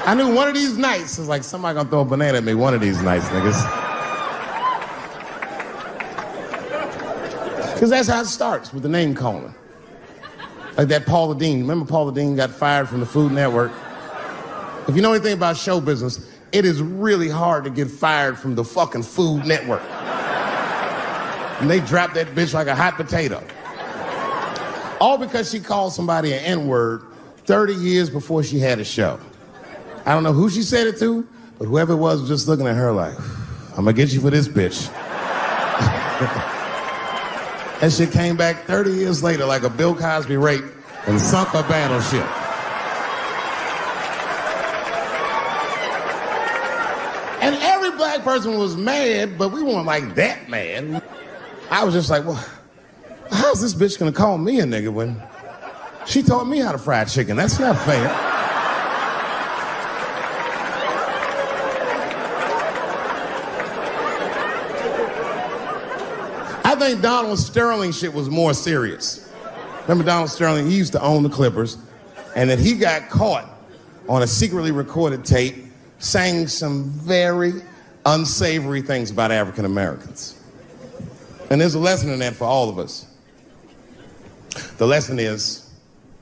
I knew one of these nights, it's like somebody gonna throw a banana at me one of these nights, niggas. Because that's how it starts, with the name calling. Like that Paula Deen. Remember Paula Deen got fired from the Food Network? If you know anything about show business, it is really hard to get fired from the fucking Food Network. And they dropped that bitch like a hot potato. All because she called somebody an N-word 30 years before she had a show. I don't know who she said it to, but whoever it was just looking at her like, I'm gonna get you for this bitch. That shit came back 30 years later like a Bill Cosby rape and sunk a battleship. And every black person was mad, but we weren't like that mad. I was just like, well, how's this bitch gonna call me a nigga when she taught me how to fry chicken? That's not fair. I think Donald Sterling shit was more serious. Remember Donald Sterling? He used to own the Clippers, and then he got caught on a secretly recorded tape saying some very unsavory things about African Americans. And there's a lesson in that for all of us. The lesson is,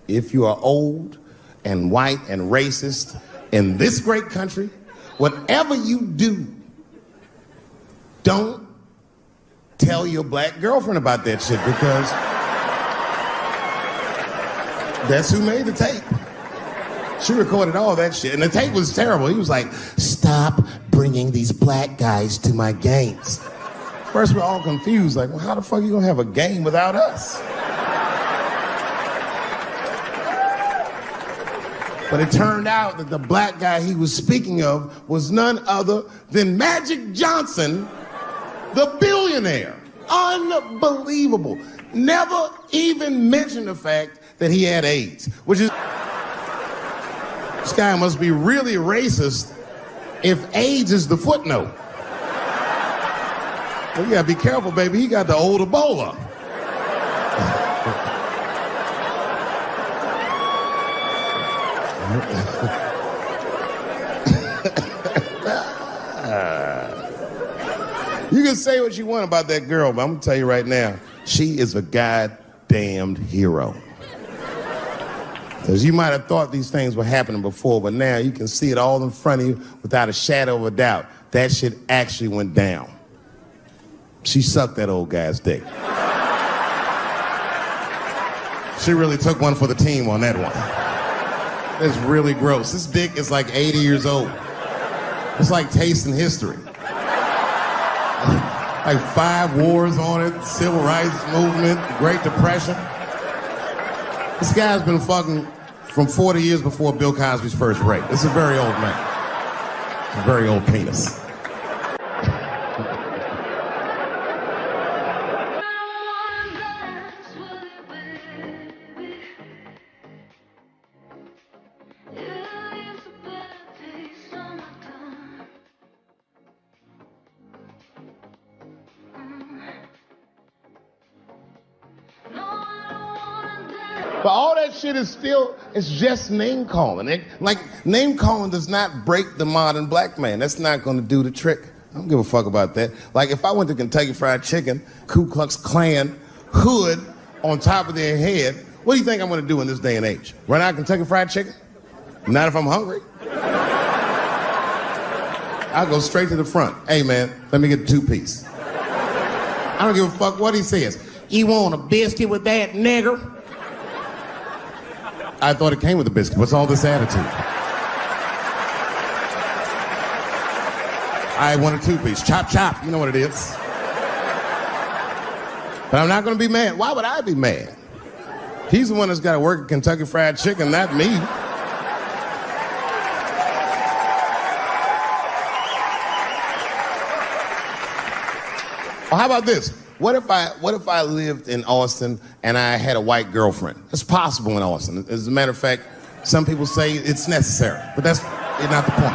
if you are old and white and racist in this great country, whatever you do, don't tell your black girlfriend about that shit, because that's who made the tape. She recorded all that shit, and the tape was terrible. He was like, stop bringing these black guys to my games. First, we're all confused, like, well, how the fuck are you gonna have a game without us? But it turned out that the black guy he was speaking of was none other than Magic Johnson, the billionaire. Unbelievable. Never even mentioned the fact that he had AIDS, which is... This guy must be really racist if AIDS is the footnote. Well, you gotta be careful, baby. He got the old Ebola. You can say what you want about that girl, but I'm gonna tell you right now, she is a goddamned hero. Because you might have thought these things were happening before, but now you can see it all in front of you without a shadow of a doubt. That shit actually went down. She sucked that old guy's dick. She really took one for the team on that one. It's really gross. This dick is like 80 years old. It's like tasting history. Like 5 wars on it, civil rights movement, Great Depression. This guy's been fucking from 40 years before Bill Cosby's first rape. It's a very old man. A very old penis. But all that shit is still, it's just name calling. Like, name calling does not break the modern black man. That's not gonna do the trick. I don't give a fuck about that. Like, if I went to Kentucky Fried Chicken, Ku Klux Klan hood on top of their head, what do you think I'm gonna do in this day and age? Run out Kentucky Fried Chicken? Not if I'm hungry. I'll go straight to the front. Hey man, let me get a 2-piece. I don't give a fuck what he says. You want a biscuit with that, nigger? I thought it came with a biscuit. What's all this attitude? I want a 2-piece. Chop, chop. You know what it is. But I'm not going to be mad. Why would I be mad? He's the one that's got to work at Kentucky Fried Chicken, not me. Well, how about this? What if I lived in Austin and I had a white girlfriend? It's possible in Austin. As a matter of fact, some people say it's necessary, but that's not the point.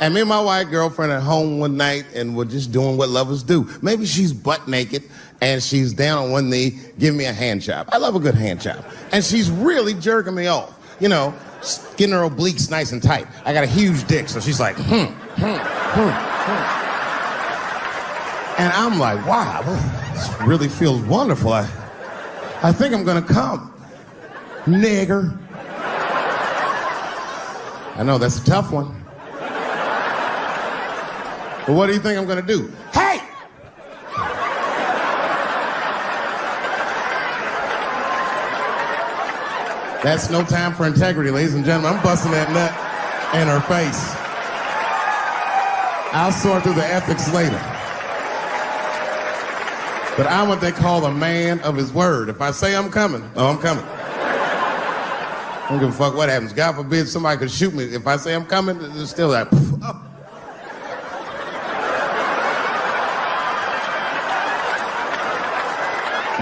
And me and my white girlfriend at home one night and we're just doing what lovers do. Maybe she's butt naked and she's down on one knee, giving me a hand job. I love a good hand job. And she's really jerking me off, you know. getting her obliques nice and tight. I got a huge dick, so she's like, And I'm like, wow, this really feels wonderful. I think I'm gonna come, nigger. I know, that's a tough one. But what do you think I'm gonna do? Hey! That's no time for integrity, ladies and gentlemen. I'm busting that nut in her face. I'll sort through the ethics later. But I'm what they call a man of his word. If I say I'm coming, oh, I'm coming. I don't give a fuck what happens. God forbid somebody could shoot me. If I say I'm coming, it's still like, oh.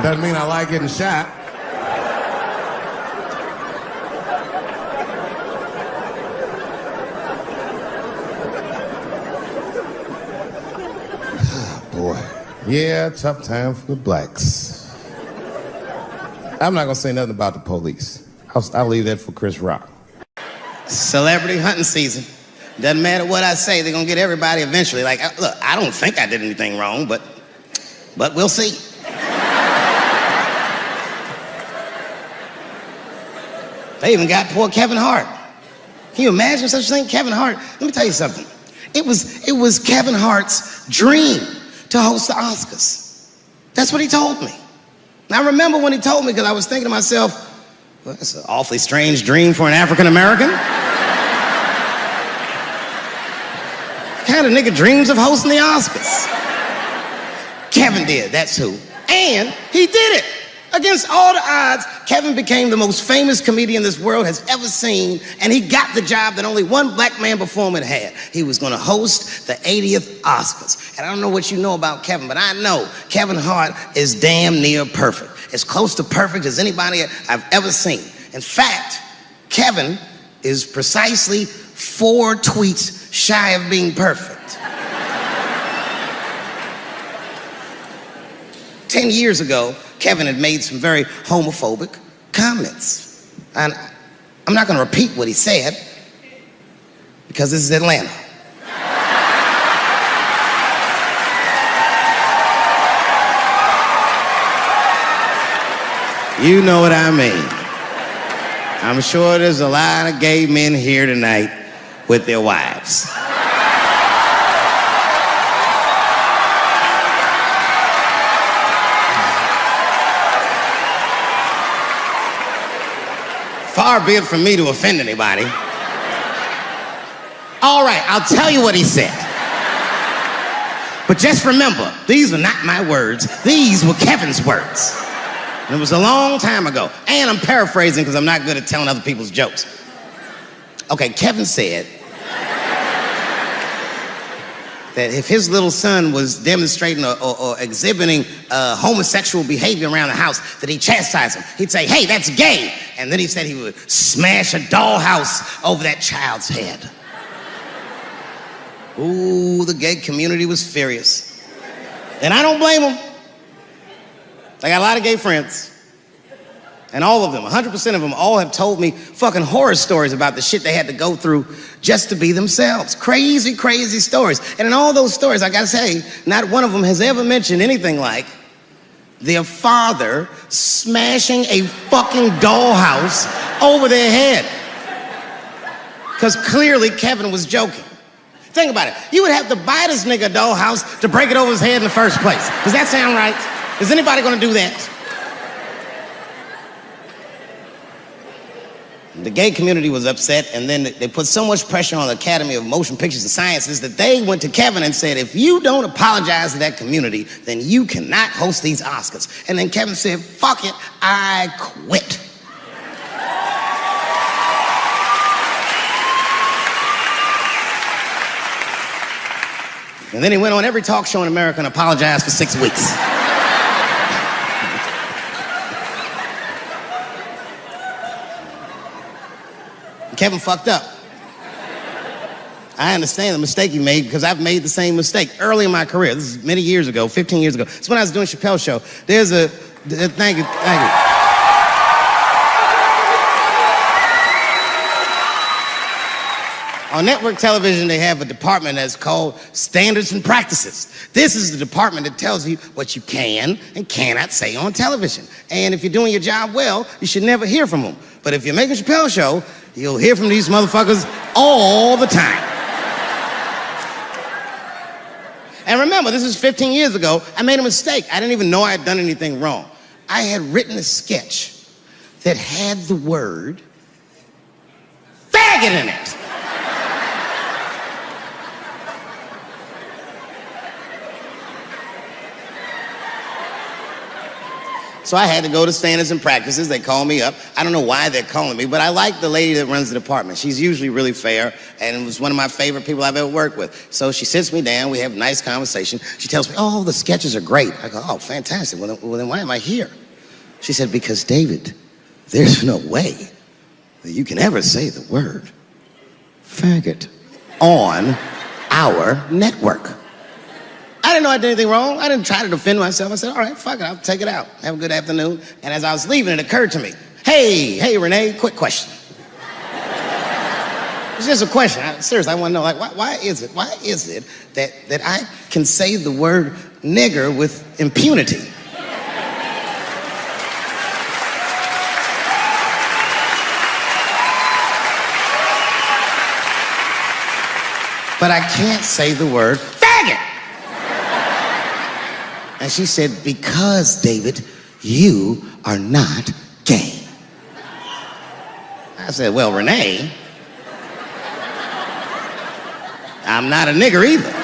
Doesn't mean I like getting shot. Boy. Yeah, tough time for the blacks. I'm not gonna say nothing about the police. I'll leave that for Chris Rock. Celebrity hunting season. Doesn't matter what I say, they're gonna get everybody eventually. Like, look, I don't think I did anything wrong, but we'll see. They even got poor Kevin Hart. Can you imagine such a thing? Kevin Hart, let me tell you something. It was Kevin Hart's dream to host the Oscars. That's what he told me. And I remember when he told me, because I was thinking to myself, well, that's an awfully strange dream for an African American. Kind of nigga dreams of hosting the Oscars. Kevin did, that's who. And he did it. Against all the odds, Kevin became the most famous comedian this world has ever seen, and he got the job that only one black man before him had had. He was gonna host the 80th Oscars. And I don't know what you know about Kevin, but I know Kevin Hart is damn near perfect. As close to perfect as anybody I've ever seen. In fact, Kevin is precisely 4 tweets shy of being perfect. 10 years ago, Kevin had made some very homophobic comments. And I'm not gonna repeat what he said, because this is Atlanta. You know what I mean. I'm sure there's a lot of gay men here tonight with their wives. Far be it from me to offend anybody. All right, I'll tell you what he said. But just remember, these were not my words. These were Kevin's words. And it was a long time ago. And I'm paraphrasing because I'm not good at telling other people's jokes. Okay, Kevin said that if his little son was demonstrating or exhibiting homosexual behavior around the house, that he'd chastise him. He'd say, hey, that's gay. And then he said he would smash a dollhouse over that child's head. Ooh, the gay community was furious. And I don't blame them. I got a lot of gay friends. And all of them, 100% of them, all have told me fucking horror stories about the shit they had to go through just to be themselves. Crazy, crazy stories. And in all those stories, I gotta say, not one of them has ever mentioned anything like their father smashing a fucking dollhouse over their head. Because clearly Kevin was joking. Think about it. You would have to buy this nigga a dollhouse to break it over his head in the first place. Does that sound right? Is anybody gonna do that? The gay community was upset, and then they put so much pressure on the Academy of Motion Pictures and Sciences that they went to Kevin and said, if you don't apologize to that community, then you cannot host these Oscars. And then Kevin said, fuck it, I quit. And then he went on every talk show in America and apologized for 6 weeks. Kevin fucked up. I understand the mistake he made because I've made the same mistake early in my career. This is many years ago, 15 years ago. It's when I was doing Chappelle show. There's a, thank you. On network television, they have a department that's called Standards and Practices. This is the department that tells you what you can and cannot say on television. And if you're doing your job well, you should never hear from them. But if you're making a Chappelle show, you'll hear from these motherfuckers all the time. And remember, this is 15 years ago. I made a mistake. I didn't even know I had done anything wrong. I had written a sketch that had the word faggot in it. So I had to go to Standards and Practices. They call me up. I don't know why they're calling me, but I like the lady that runs the department. She's usually really fair, and it was one of my favorite people I've ever worked with. So she sits me down. We have a nice conversation. She tells me, oh, the sketches are great. I go, oh, fantastic. Well, then why am I here? She said, because, David, there's no way that you can ever say the word faggot on our network. I didn't know I did anything wrong. I didn't try to defend myself. I said, all right, fuck it, I'll take it out. Have a good afternoon. And as I was leaving, it occurred to me, hey, Renee, quick question. It's just a question. Seriously, I want to know, like, why is it that I can say the word nigger with impunity? But I can't say the word faggot. And she said, because, David, you are not gay. I said, well, Renee, I'm not a nigger either.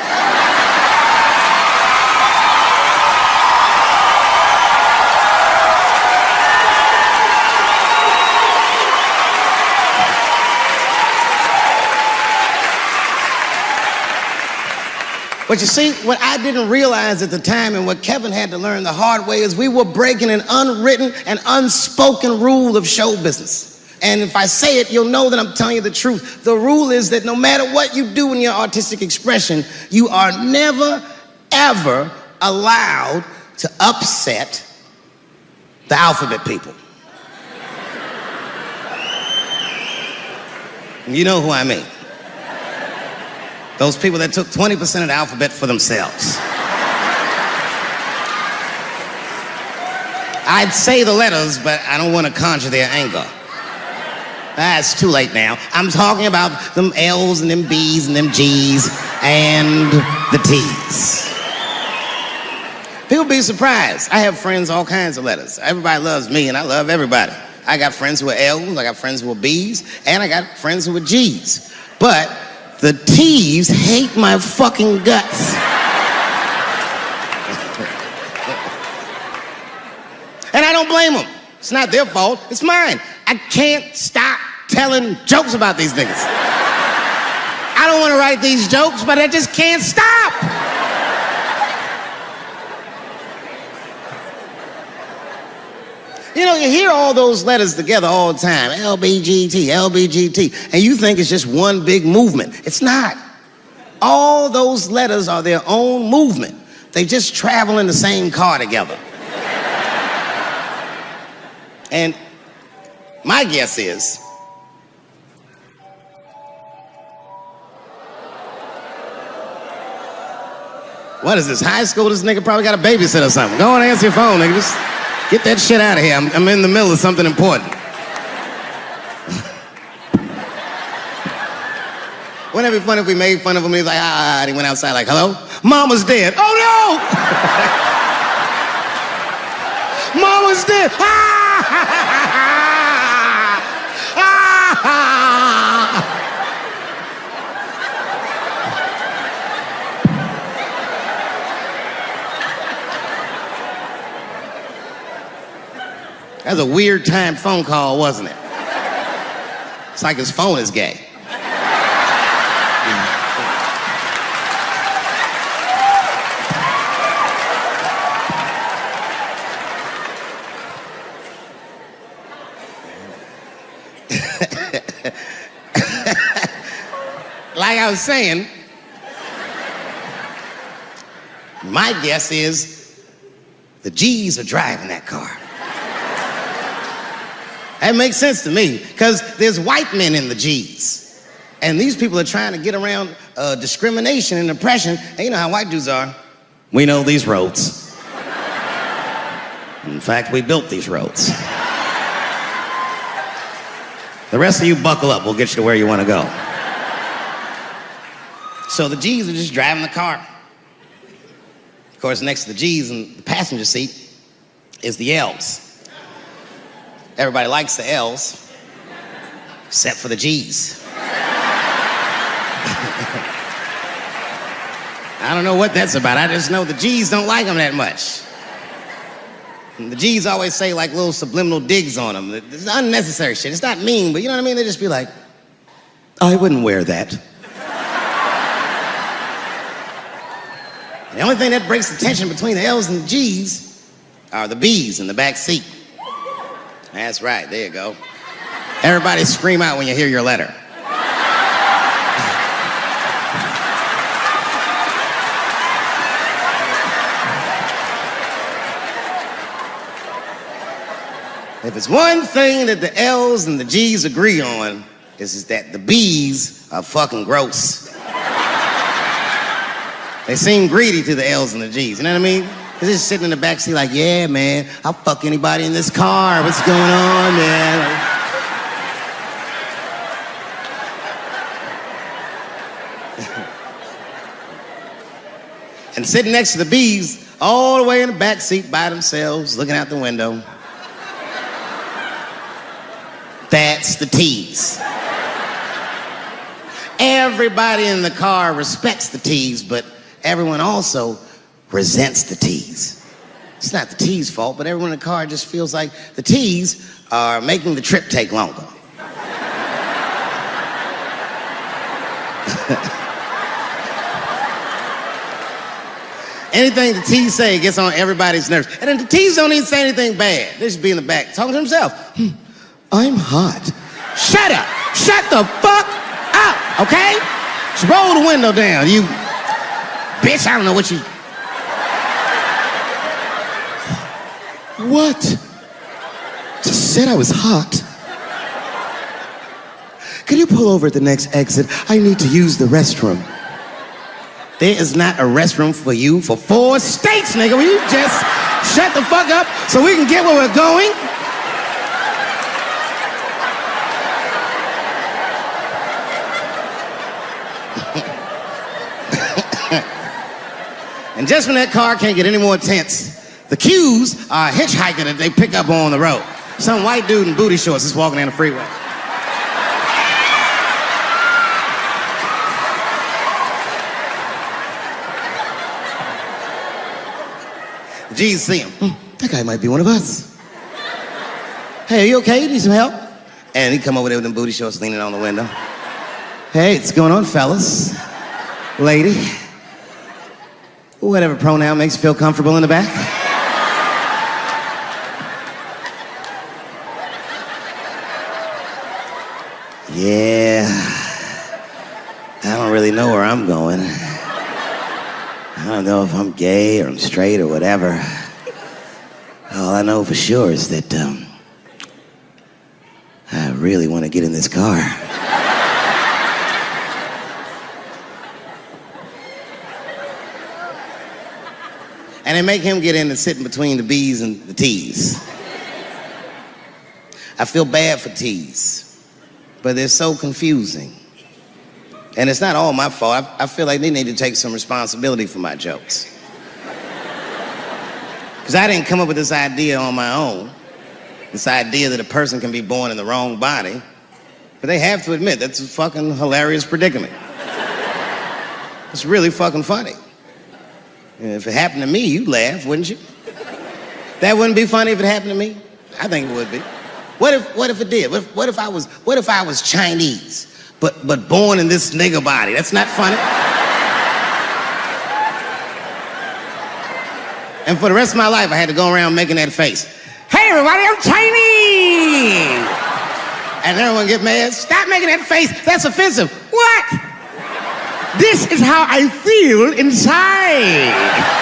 But you see, what I didn't realize at the time and what Kevin had to learn the hard way is we were breaking an unwritten and unspoken rule of show business. And if I say it, you'll know that I'm telling you the truth. The rule is that no matter what you do in your artistic expression, you are never, ever allowed to upset the alphabet people. You know who I mean. Those people that took 20% of the alphabet for themselves. I'd say the letters, but I don't want to conjure their anger. It's too late now. I'm talking about them L's and them B's and them G's and the T's. People be surprised. I have friends, all kinds of letters. Everybody loves me and I love everybody. I got friends who are L's, I got friends who are B's, and I got friends who are G's. But the T's hate my fucking guts. And I don't blame them. It's not their fault, it's mine. I can't stop telling jokes about these niggas. I don't want to write these jokes, but I just can't stop. You know, you hear all those letters together all the time, LBGT, LBGT, and you think it's just one big movement. It's not. All those letters are their own movement. They just travel in the same car together. And my guess is, what is this, high school? This nigga probably got a babysitter or something. Go on and answer your phone, nigga. Just get that shit out of here. I'm in the middle of something important. Wouldn't it be funny if we made fun of him? He's like, and he went outside like, hello? Mama's dead. Oh no! Mama's dead. That was a weird timed phone call, wasn't it? It's like his phone is gay. Like I was saying, my guess is the G's are driving that car. That makes sense to me, because there's white men in the G's. And these people are trying to get around discrimination and oppression. And you know how white dudes are. We know these roads. In fact, we built these roads. The rest of you buckle up. We'll get you to where you want to go. So the G's are just driving the car. Of course, next to the G's in the passenger seat is the L's. Everybody likes the L's, except for the G's. I don't know what that's about. I just know the G's don't like them that much. And the G's always say like little subliminal digs on them. It's unnecessary shit. It's not mean, but you know what I mean? They just be like, I wouldn't wear that. The only thing that breaks the tension between the L's and the G's are the B's in the back seat. That's right, there you go. Everybody scream out when you hear your letter. If it's one thing that the L's and the G's agree on, is that the B's are fucking gross. They seem greedy to the L's and the G's, you know what I mean? They're just sitting in the backseat like, yeah, man, I'll fuck anybody in this car. What's going on, man? And sitting next to the B's, all the way in the backseat by themselves, looking out the window. That's the T's. Everybody in the car respects the T's, but everyone also resents the T's. It's not the T's' fault, but everyone in the car just feels like the T's are making the trip take longer. Anything the T's say gets on everybody's nerves. And then the T's don't even say anything bad. They just be in the back talking to himself. I'm hot. Shut up. Shut the fuck up, okay? Just roll the window down, you bitch. I don't know what you... What? Just said I was hot. Could you pull over at the next exit? I need to use the restroom. There is not a restroom for you for 4 states, nigga. Will you just shut the fuck up so we can get where we're going? And just when that car can't get any more tense, the Q's are a hitchhiker that they pick up on the road. Some white dude in booty shorts is walking down the freeway. The G's see him. That guy might be one of us. Hey, are you okay? You need some help? And he come over there with them booty shorts leaning on the window. Hey, what's going on, fellas? Lady? Whatever pronoun makes you feel comfortable in the back. Yeah, I don't really know where I'm going. I don't know if I'm gay or I'm straight or whatever. All I know for sure is that I really want to get in this car. And they make him get in and sit in between the B's and the T's. I feel bad for T's, but they're so confusing. And it's not all my fault. I feel like they need to take some responsibility for my jokes. Because I didn't come up with this idea on my own. This idea that a person can be born in the wrong body. But they have to admit, that's a fucking hilarious predicament. It's really fucking funny. If it happened to me, you'd laugh, wouldn't you? That wouldn't be funny if it happened to me? I think it would be. What if it did? What if I was Chinese, but born in this nigga body? That's not funny. And for the rest of my life, I had to go around making that face. Hey everybody, I'm Chinese! And everyone get mad. Stop making that face, that's offensive. What? This is how I feel inside.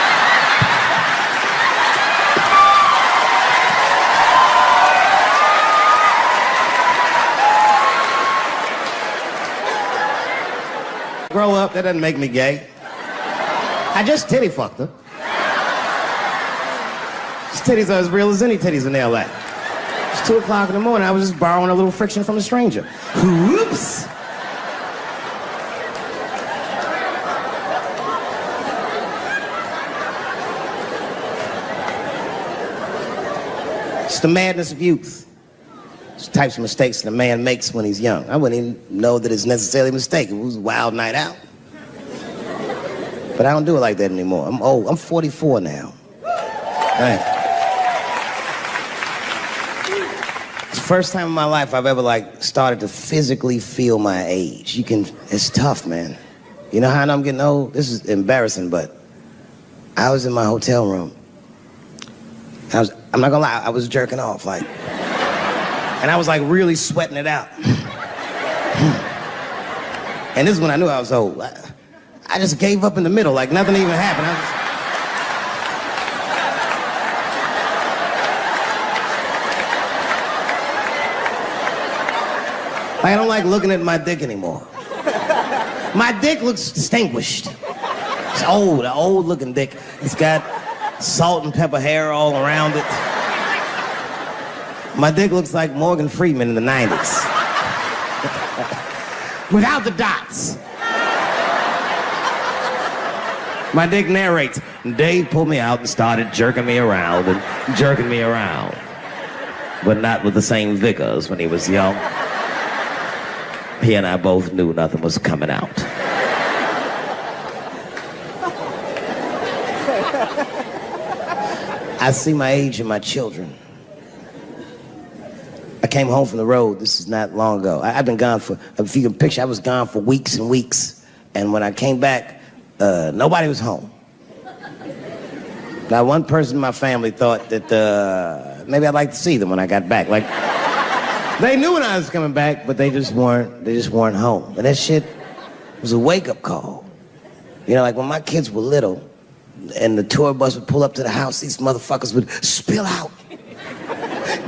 grow up. That doesn't make me gay. I just titty fucked her. His titties are as real as any titties in L.A. It's 2 o'clock in the morning. I was just borrowing a little friction from a stranger. Whoops. It's the madness of youth. It's the types of mistakes that a man makes when he's young. I wouldn't even know that it's necessarily a mistake. It was a wild night out. But I don't do it like that anymore. I'm old. I'm 44 now. Right. It's the first time in my life I've ever started to physically feel my age. It's tough, man. You know how I know I'm getting old? This is embarrassing, but I was in my hotel room. I'm not gonna lie, I was jerking off, and I was really sweating it out. And this is when I knew I was old. I just gave up in the middle, nothing even happened. I don't like looking at my dick anymore. My dick looks distinguished. It's old, an old looking dick. It's got salt and pepper hair all around it. My dick looks like Morgan Freeman in the 90s. Without the dots. My dick narrates. Dave pulled me out and started jerking me around and jerking me around. But not with the same vigor as when he was young. He and I both knew nothing was coming out. I see my age in my children. I came home from the road. This is not long ago. I've been gone for, if you can picture, I was gone for weeks and weeks. And when I came back, nobody was home. Now, one person in my family thought that maybe I'd like to see them when I got back. They knew when I was coming back, but they just weren't home. And that shit was a wake-up call. You know, when my kids were little, and the tour bus would pull up to the house, these motherfuckers would spill out.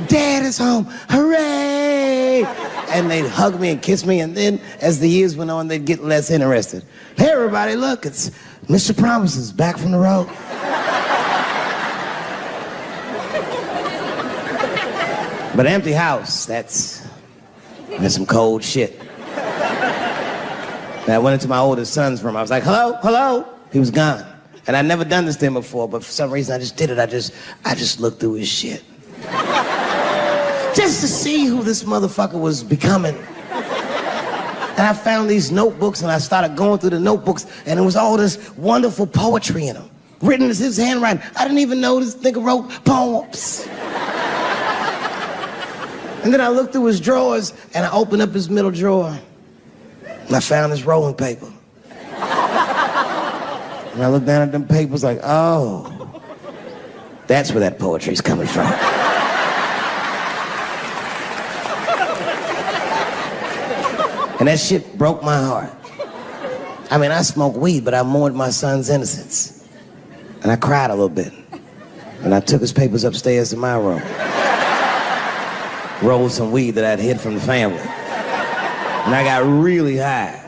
Dad is home, hooray! And they'd hug me and kiss me, and then as the years went on, they'd get less interested. Hey, everybody, look, it's Mr. Promises back from the road. But an empty house, that's some cold shit. And I went into my oldest son's room. I was like, hello, hello? He was gone. And I'd never done this to him before, but for some reason I just did it. I just looked through his shit. Just to see who this motherfucker was becoming. And I found these notebooks and I started going through the notebooks and there was all this wonderful poetry in them. Written as his handwriting. I didn't even know this nigga wrote poems. And then I looked through his drawers and I opened up his middle drawer and I found this rolling paper. And I looked down at them papers like, oh, that's where that poetry's coming from. And that shit broke my heart. I mean, I smoke weed, but I mourned my son's innocence. And I cried a little bit. And I took his papers upstairs to my room. Rolled some weed that I'd hid from the family. And I got really high.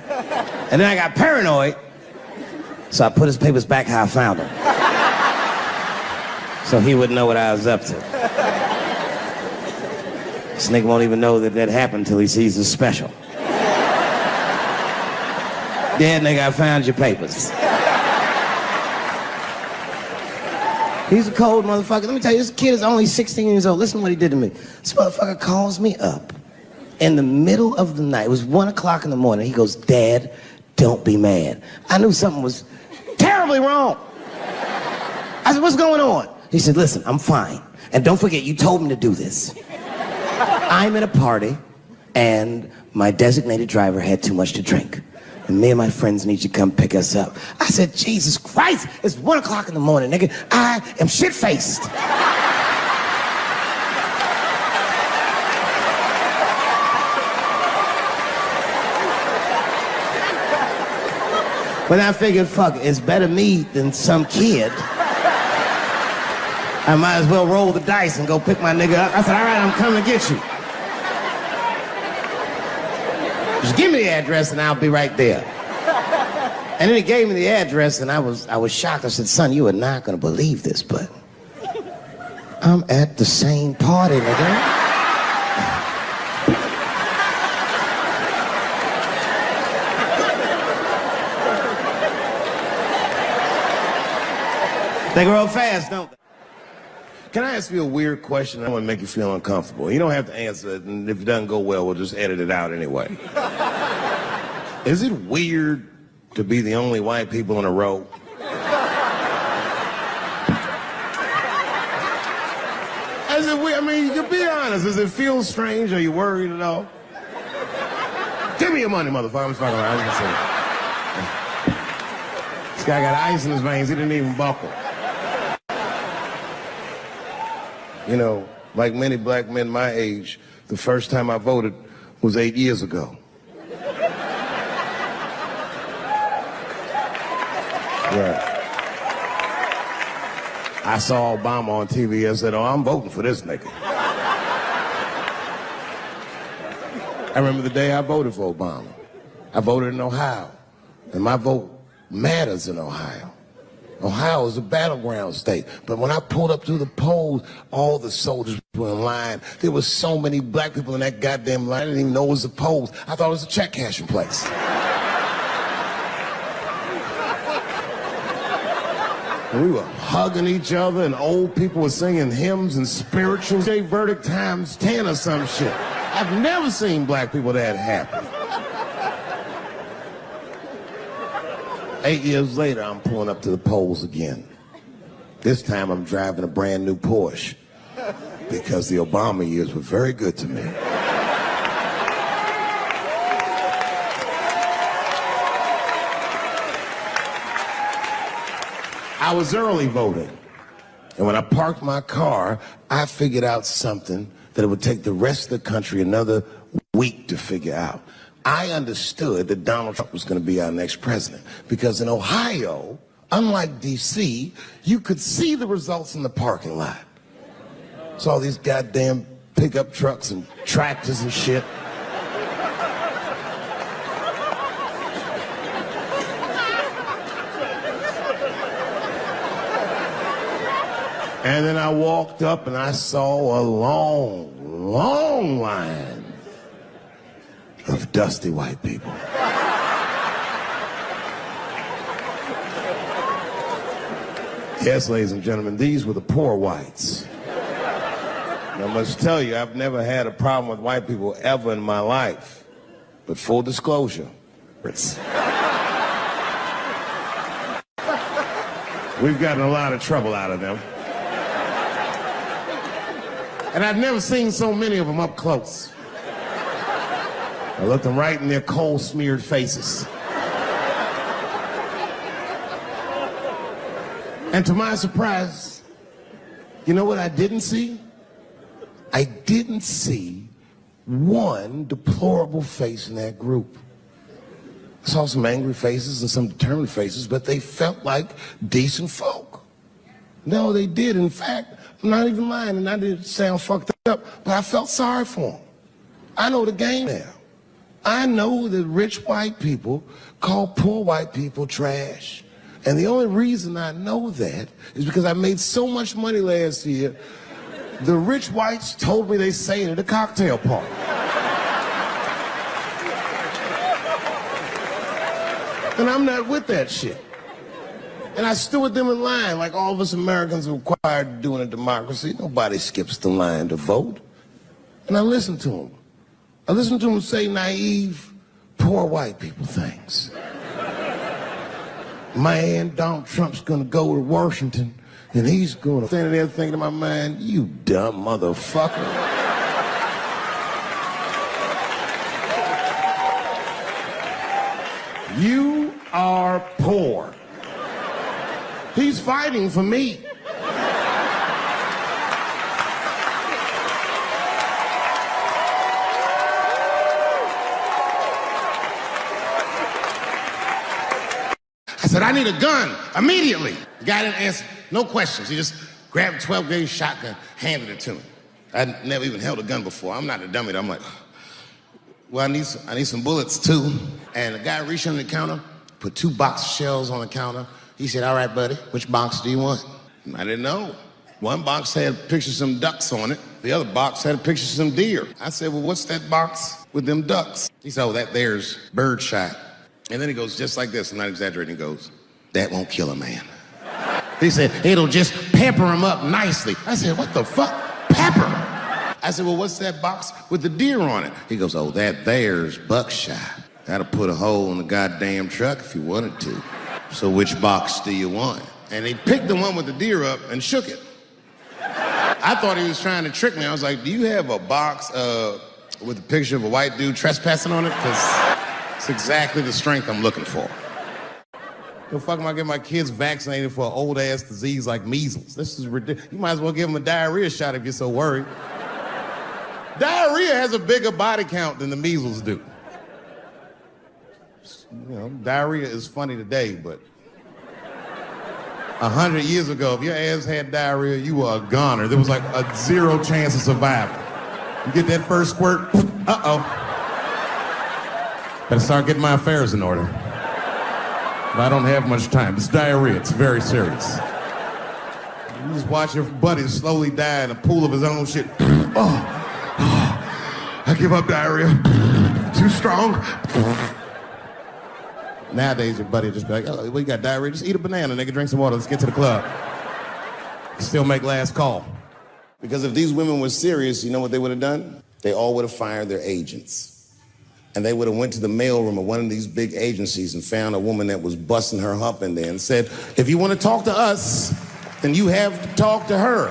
And then I got paranoid. So I put his papers back how I found them. So he wouldn't know what I was up to. This nigga won't even know that happened until he sees the special. Yeah, nigga, I found your papers. He's a cold motherfucker. Let me tell you, this kid is only 16 years old. Listen to what he did to me. This motherfucker calls me up in the middle of the night. It was 1 o'clock in the morning. He goes, Dad, don't be mad. I knew something was terribly wrong. I said, what's going on? He said, listen, I'm fine. And don't forget, you told me to do this. I'm at a party, and my designated driver had too much to drink. And me and my friends need you to come pick us up. I said, Jesus Christ, it's 1 o'clock in the morning, nigga. I am shit-faced. But I figured, fuck, it's better me than some kid. I might as well roll the dice and go pick my nigga up. I said, all right, I'm coming to get you. Just give me the address and I'll be right there. And then he gave me the address, and I was shocked. I said, son, you are not gonna believe this, but I'm at the same party, nigga. They grow up fast, don't they? Can I ask you a weird question? I want to make you feel uncomfortable. You don't have to answer it, and if it doesn't go well, we'll just edit it out anyway. Is it weird to be the only white people in a row? Is it weird? I mean, you can be honest. Does it feel strange? Are you worried at all? Give me your money, motherfucker. I'm just fucking around. This guy got ice in his veins. He didn't even buckle. You know, like many black men my age, the first time I voted was 8 years ago. Right. I saw Obama on TV and said, oh, I'm voting for this nigga. I remember the day I voted for Obama. I voted in Ohio, and my vote matters in Ohio. Ohio is a battleground state. But when I pulled up to the polls, all the soldiers were in line. There were so many black people in that goddamn line. I didn't even know it was the polls. I thought it was a check cashing place. And we were hugging each other, and old people were singing hymns and spirituals. Day verdict times 10 or some shit. I've never seen black people that happy. 8 years later, I'm pulling up to the polls again. This time I'm driving a brand new Porsche because the Obama years were very good to me. I was early voting, and when I parked my car, I figured out something that it would take the rest of the country another week to figure out. I understood that Donald Trump was going to be our next president because in Ohio, unlike D.C., you could see the results in the parking lot. Saw these goddamn pickup trucks and tractors and shit. And then I walked up and I saw a long, long line of dusty white people. Yes, ladies and gentlemen, these were the poor whites. And I must tell you, I've never had a problem with white people ever in my life. But full disclosure, we've gotten a lot of trouble out of them. And I've never seen so many of them up close. I looked them right in their coal-smeared faces. And to my surprise, you know what I didn't see? I didn't see one deplorable face in that group. I saw some angry faces and some determined faces, but they felt like decent folk. No, they did. In fact, I'm not even lying, and I didn't sound fucked up, but I felt sorry for them. I know the game now. I know that rich white people call poor white people trash. And the only reason I know that is because I made so much money last year, the rich whites told me they say it at a cocktail party. And I'm not with that shit. And I stood with them in line like all of us Americans are required to do in a democracy. Nobody skips the line to vote. And I listened to them. I listened to them say naive, poor white people things. Man, Donald Trump's gonna go to Washington and he's gonna stand there thinking in my mind, you dumb motherfucker. You are poor. He's fighting for me. I said, I need a gun immediately. The guy didn't answer, no questions. He just grabbed a 12-gauge shotgun, handed it to me. I'd never even held a gun before. I'm not a dummy. I'm like, well, I need some bullets too. And the guy reached under the counter, put 2 box shells on the counter. He said, all right, buddy, which box do you want? I didn't know. One box had pictures of some ducks on it. The other box had a picture of some deer. I said, well, what's that box with them ducks? He said, oh, that there's birdshot. And then he goes just like this, I'm not exaggerating, he goes, that won't kill a man. He said, it'll just pepper him up nicely. I said, what the fuck? Pepper? I said, well, what's that box with the deer on it? He goes, oh, that there's buckshot. That'll put a hole in the goddamn truck if you wanted to. So which box do you want? And he picked the one with the deer up and shook it. I thought he was trying to trick me. I was like, do you have a box with a picture of a white dude trespassing on it? Because it's exactly the strength I'm looking for. The fuck am I getting my kids vaccinated for an old-ass disease like measles? This is ridiculous. You might as well give them a diarrhea shot if you're so worried. Diarrhea has a bigger body count than the measles do. You know, diarrhea is funny today, but 100 years ago, if your ass had diarrhea, you were a goner. There was like a 0 chance of survival. You get that first squirt, uh-oh. Better start getting my affairs in order. But I don't have much time. It's diarrhea, it's very serious. You just watch your buddy slowly die in a pool of his own shit. I give up diarrhea. Too strong. Nowadays, your buddy just be like, oh, we got diarrhea, just eat a banana, nigga, drink some water, let's get to the club. Still make last call. Because if these women were serious, you know what they would have done? They all would have fired their agents. And they would have went to the mailroom of one of these big agencies and found a woman that was busting her hump in there and said, if you want to talk to us, then you have to talk to her.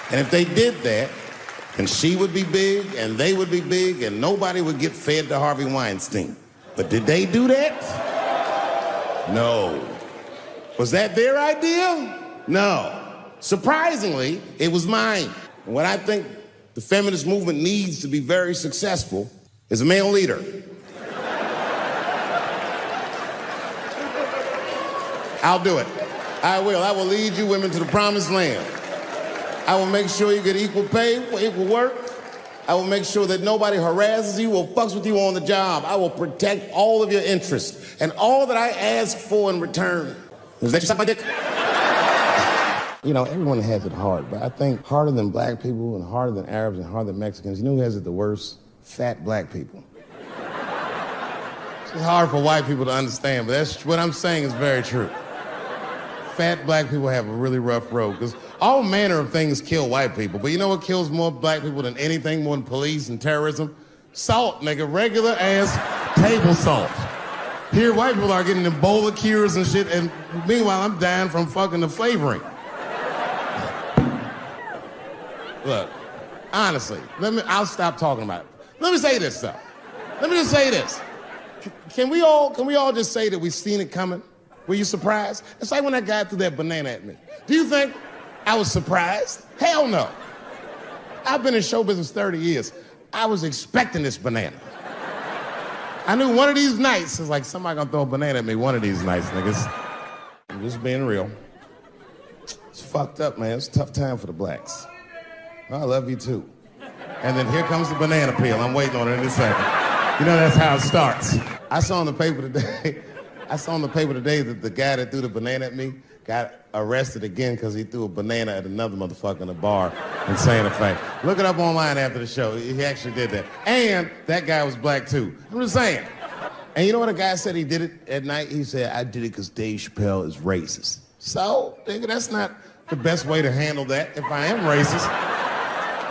And if they did that, then she would be big, and they would be big, and nobody would get fed to Harvey Weinstein. But did they do that? No. Was that their idea? No. Surprisingly, it was mine. And what I think the feminist movement needs to be very successful is a male leader. I'll do it. I will. I will lead you women to the promised land. I will make sure you get equal pay for equal work. I will make sure that nobody harasses you or fucks with you on the job. I will protect all of your interests and all that I ask for in return. Was that you suck my dick? You know, everyone has it hard, but I think harder than black people and harder than Arabs and harder than Mexicans, you know who has it the worst? Fat black people. It's hard for white people to understand, but that's what I'm saying is very true. Fat black people have a really rough road, because all manner of things kill white people, but you know what kills more black people than anything, more than police and terrorism? Salt, nigga, regular ass table salt. Here, white people are getting Ebola cures and shit, and meanwhile, I'm dying from fucking the flavoring. Look, honestly, I'll stop talking about it. Let me say this, though. Let me just say this. Can we all just say that we've seen it coming? Were you surprised? It's like when that guy threw that banana at me. Do you think I was surprised? Hell no. I've been in show business 30 years. I was expecting this banana. I knew one of these nights, it's like somebody gonna throw a banana at me one of these nights, niggas. I'm just being real. It's fucked up, man. It's a tough time for the blacks. I love you too. And then here comes the banana peel. I'm waiting on it in a second. You know, that's how it starts. I saw in the paper today that the guy that threw the banana at me got arrested again because he threw a banana at another motherfucker in a bar in Santa Fe. Look it up online after the show. He actually did that. And that guy was black too. I'm just saying. And you know what a guy said he did it at night? He said, I did it because Dave Chappelle is racist. So, nigga, that's not the best way to handle that if I am racist.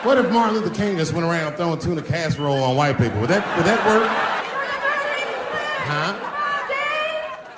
What if Martin Luther King just went around throwing tuna casserole on white people? Would that work? Huh?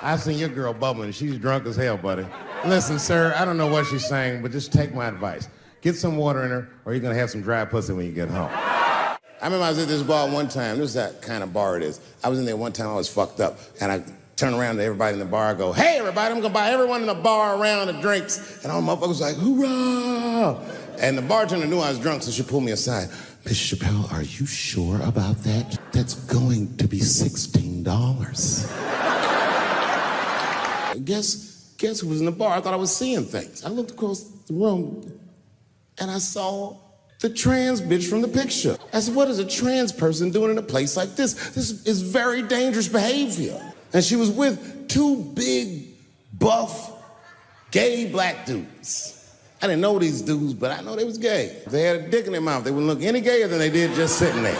I seen your girl bubbling. She's drunk as hell, buddy. Listen, sir, I don't know what she's saying, but just take my advice. Get some water in her, or you're gonna have some dry pussy when you get home. I remember I was at this bar one time. This is that kind of bar it is. I was in there one time, I was fucked up, and I turned around to everybody in the bar, I go, hey, everybody, I'm gonna buy everyone in the bar around the drinks. And all the motherfuckers like, hoorah! And the bartender knew I was drunk, so she pulled me aside. Miss Chappelle, are you sure about that? That's going to be $16. Guess who was in the bar? I thought I was seeing things. I looked across the room, and I saw the trans bitch from the picture. I said, what is a trans person doing in a place like this? This is very dangerous behavior. And she was with two big, buff, gay black dudes. I didn't know these dudes, but I know they was gay. They had a dick in their mouth. They wouldn't look any gayer than they did just sitting there.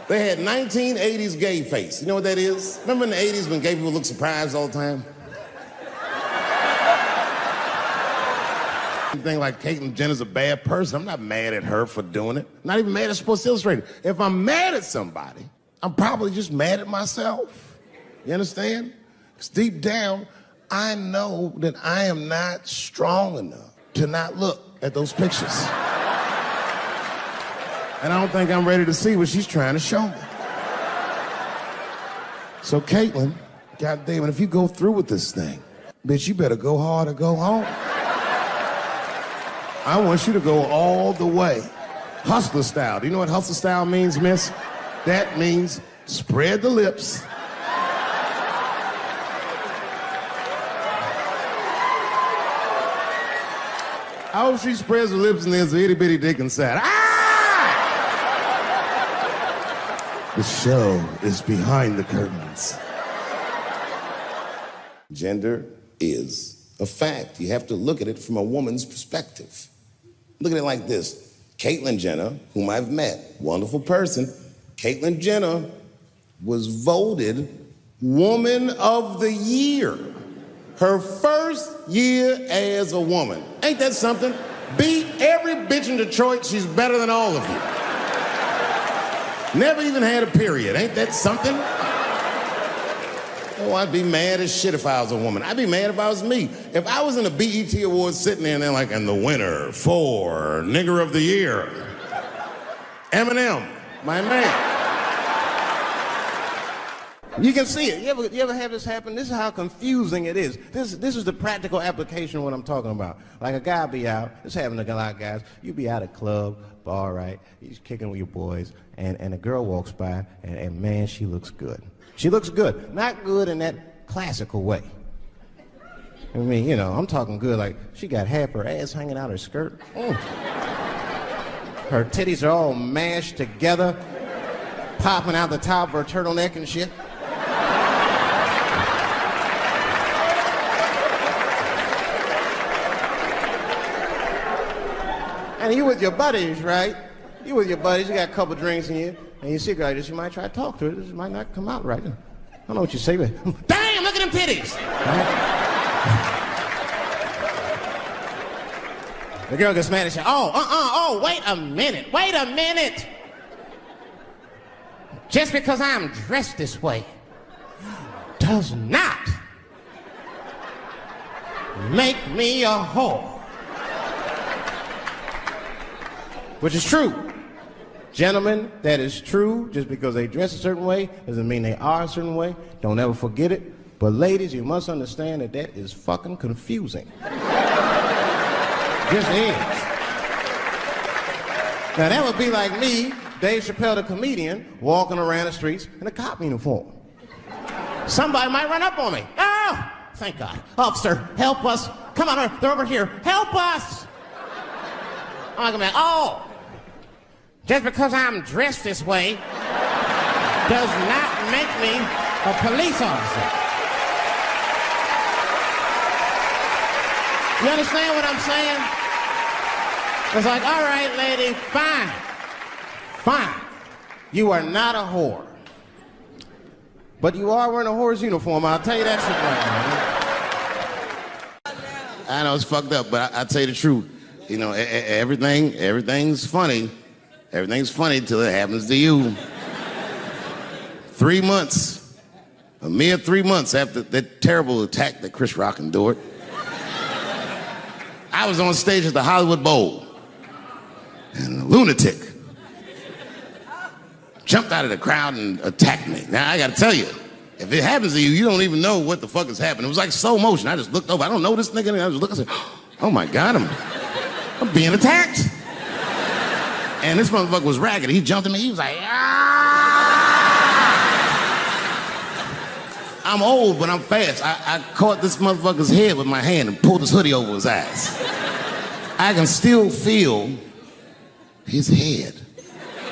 They had 1980s gay face. You know what that is? Remember in the 80s when gay people look surprised all the time? You think like Caitlyn Jenner's a bad person. I'm not mad at her for doing it. Not even mad at Sports Illustrated. If I'm mad at somebody, I'm probably just mad at myself. You understand? Because deep down, I know that I am not strong enough to not look at those pictures. And I don't think I'm ready to see what she's trying to show me. So Caitlyn, goddamn it, if you go through with this thing, bitch, you better go hard or go home. I want you to go all the way. Hustler style. Do you know what hustler style means, miss? That means spread the lips. I hope she spreads her lips and there's an itty bitty dick inside. Ah! The show is behind the curtains. Gender is a fact. You have to look at it from a woman's perspective. Look at it like this. Caitlyn Jenner, whom I've met, wonderful person, Caitlyn Jenner was voted Woman of the Year. Her first year as a woman. Ain't that something? Beat every bitch in Detroit, she's better than all of you. Never even had a period. Ain't that something? Oh, I'd be mad as shit if I was a woman. I'd be mad if I was me. If I was in a BET Awards sitting there and they're like, and the winner for Nigger of the Year, Eminem, my man. You can see it. You ever have this happen? This is how confusing it is. This is the practical application of what I'm talking about. Like a guy be out, it's happening to a lot of guys. You be out at club, bar, right? You're kicking with your boys, and a girl walks by, and man, she looks good. She looks good. Not good in that classical way. I mean, you know, I'm talking good like she got half her ass hanging out her skirt. Her titties are all mashed together, popping out the top of her turtleneck and shit. And you with your buddies, right? You with your buddies, you got a couple drinks in you, and you see a girl like this, you might try to talk to her. This might not come out right. I don't know what you say, but damn, look at them titties! Right? The girl gets mad and says, oh, wait a minute. Just because I'm dressed this way does not make me a whore. Which is true. Gentlemen, that is true. Just because they dress a certain way doesn't mean they are a certain way. Don't ever forget it. But ladies, you must understand that that is fucking confusing. Just is. Now that would be like me, Dave Chappelle the comedian, walking around the streets in a cop uniform. Somebody might run up on me. Oh, thank God. Officer, help us. Come on, they're over here. Help us. I'm like, oh. Just because I'm dressed this way does not make me a police officer. You understand what I'm saying? It's like, all right, lady, fine. You are not a whore. But you are wearing a whore's uniform, I'll tell you that shit right now. I know it's fucked up, but I'll tell you the truth. You know, everything's funny. Everything's funny till it happens to you. 3 months, a mere 3 months after that terrible attack that Chris Rock endured, I was on stage at the Hollywood Bowl, and a lunatic jumped out of the crowd and attacked me. Now, I gotta tell you, if it happens to you, you don't even know what the fuck is happening. It was like slow motion. I just looked over. I don't know this nigga. And I just looked and said, oh my God, I'm being attacked. And this motherfucker was ragged. He jumped at me. He was like, ah! I'm old, but I'm fast. I caught this motherfucker's head with my hand and pulled his hoodie over his eyes. I can still feel his head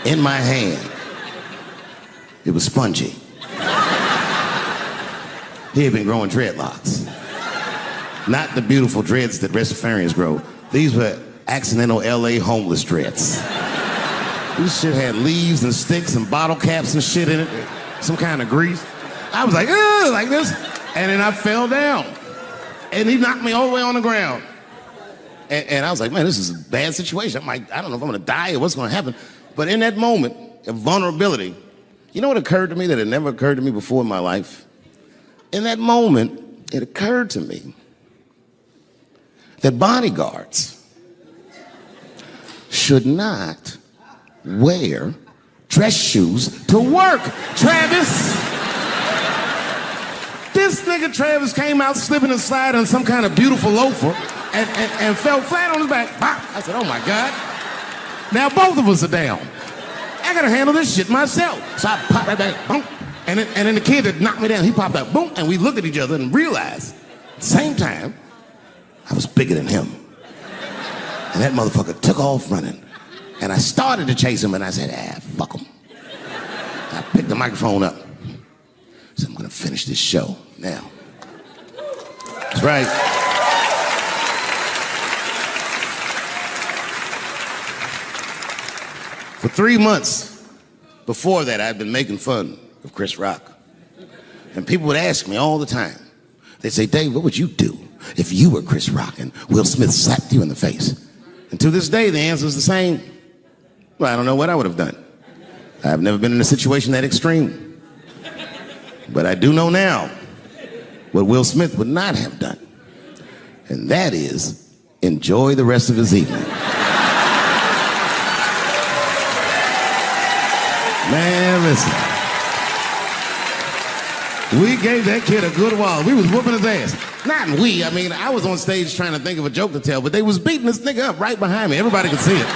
in my hand. It was spongy. He had been growing dreadlocks. Not the beautiful dreads that Rastafarians grow. These were accidental LA homeless dreads. This shit had leaves and sticks and bottle caps and shit in it. Some kind of grease. I was like, ugh, like this. And then I fell down. And he knocked me all the way on the ground. And I was like, man, this is a bad situation. I'm like, I don't know if I'm gonna die or what's gonna happen. But in that moment of vulnerability, you know what occurred to me that had never occurred to me before in my life? In that moment, it occurred to me that bodyguards should not wear dress shoes to work. Travis! This nigga Travis came out slipping and sliding on some kind of beautiful loafer and fell flat on his back. Bop. I said, oh my God. Now both of us are down. I gotta handle this shit myself. So I popped right back, boom. And then the kid that knocked me down, he popped out, boom. And we looked at each other and realized, at the same time, I was bigger than him. And that motherfucker took off running. And I started to chase him and I said, fuck him. I picked the microphone up. So I'm gonna finish this show now. That's right. For 3 months before that, I'd been making fun of Chris Rock. And people would ask me all the time. They'd say, Dave, what would you do if you were Chris Rock and Will Smith slapped you in the face? And to this day, the answer is the same. Well, I don't know what I would have done. I've never been in a situation that extreme. But I do know now what Will Smith would not have done. And that is enjoy the rest of his evening. Man, listen. We gave that kid a good while. We was whooping his ass. Not we, I mean, I was on stage trying to think of a joke to tell, but they was beating this nigga up right behind me. Everybody could see it.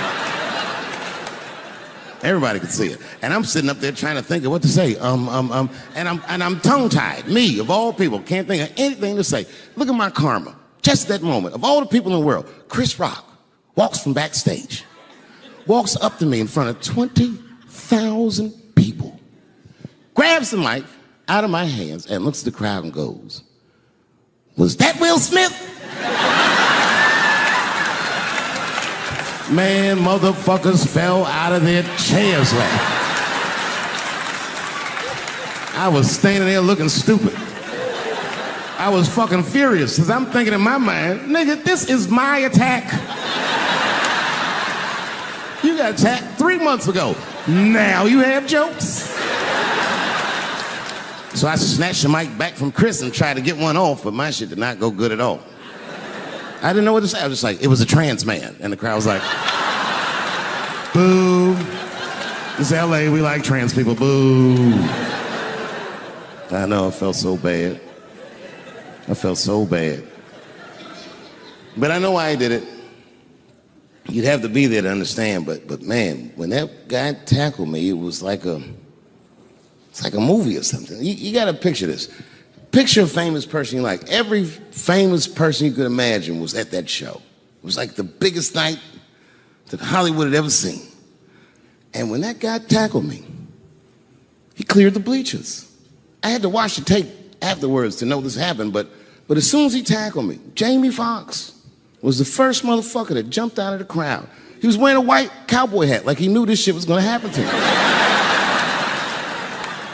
Everybody could see it. And I'm sitting up there trying to think of what to say. And I'm tongue-tied. Me, of all people, can't think of anything to say. Look at my karma. Just that moment. Of all the people in the world, Chris Rock walks from backstage, walks up to me in front of 20,000 people, grabs the mic out of my hands and looks at the crowd and goes, was that Will Smith? Man, motherfuckers fell out of their chairs laughing. I was standing there looking stupid. I was fucking furious because I'm thinking in my mind, nigga, this is my attack. You got attacked 3 months ago. Now you have jokes. So I snatched the mic back from Chris and tried to get one off, but my shit did not go good at all. I didn't know what to say. I was just like, it was a trans man. And the crowd was like, boo. This is LA, we like trans people, boo. I know, I felt so bad. I felt so bad. But I know why he did it. You'd have to be there to understand, but man, when that guy tackled me, it was like it's like a movie or something. You gotta picture this. Picture a famous person you like. Every famous person you could imagine was at that show. It was like the biggest night that Hollywood had ever seen. And when that guy tackled me, he cleared the bleachers. I had to watch the tape afterwards to know this happened, but as soon as he tackled me, Jamie Foxx was the first motherfucker that jumped out of the crowd. He was wearing a white cowboy hat like he knew this shit was gonna happen to him.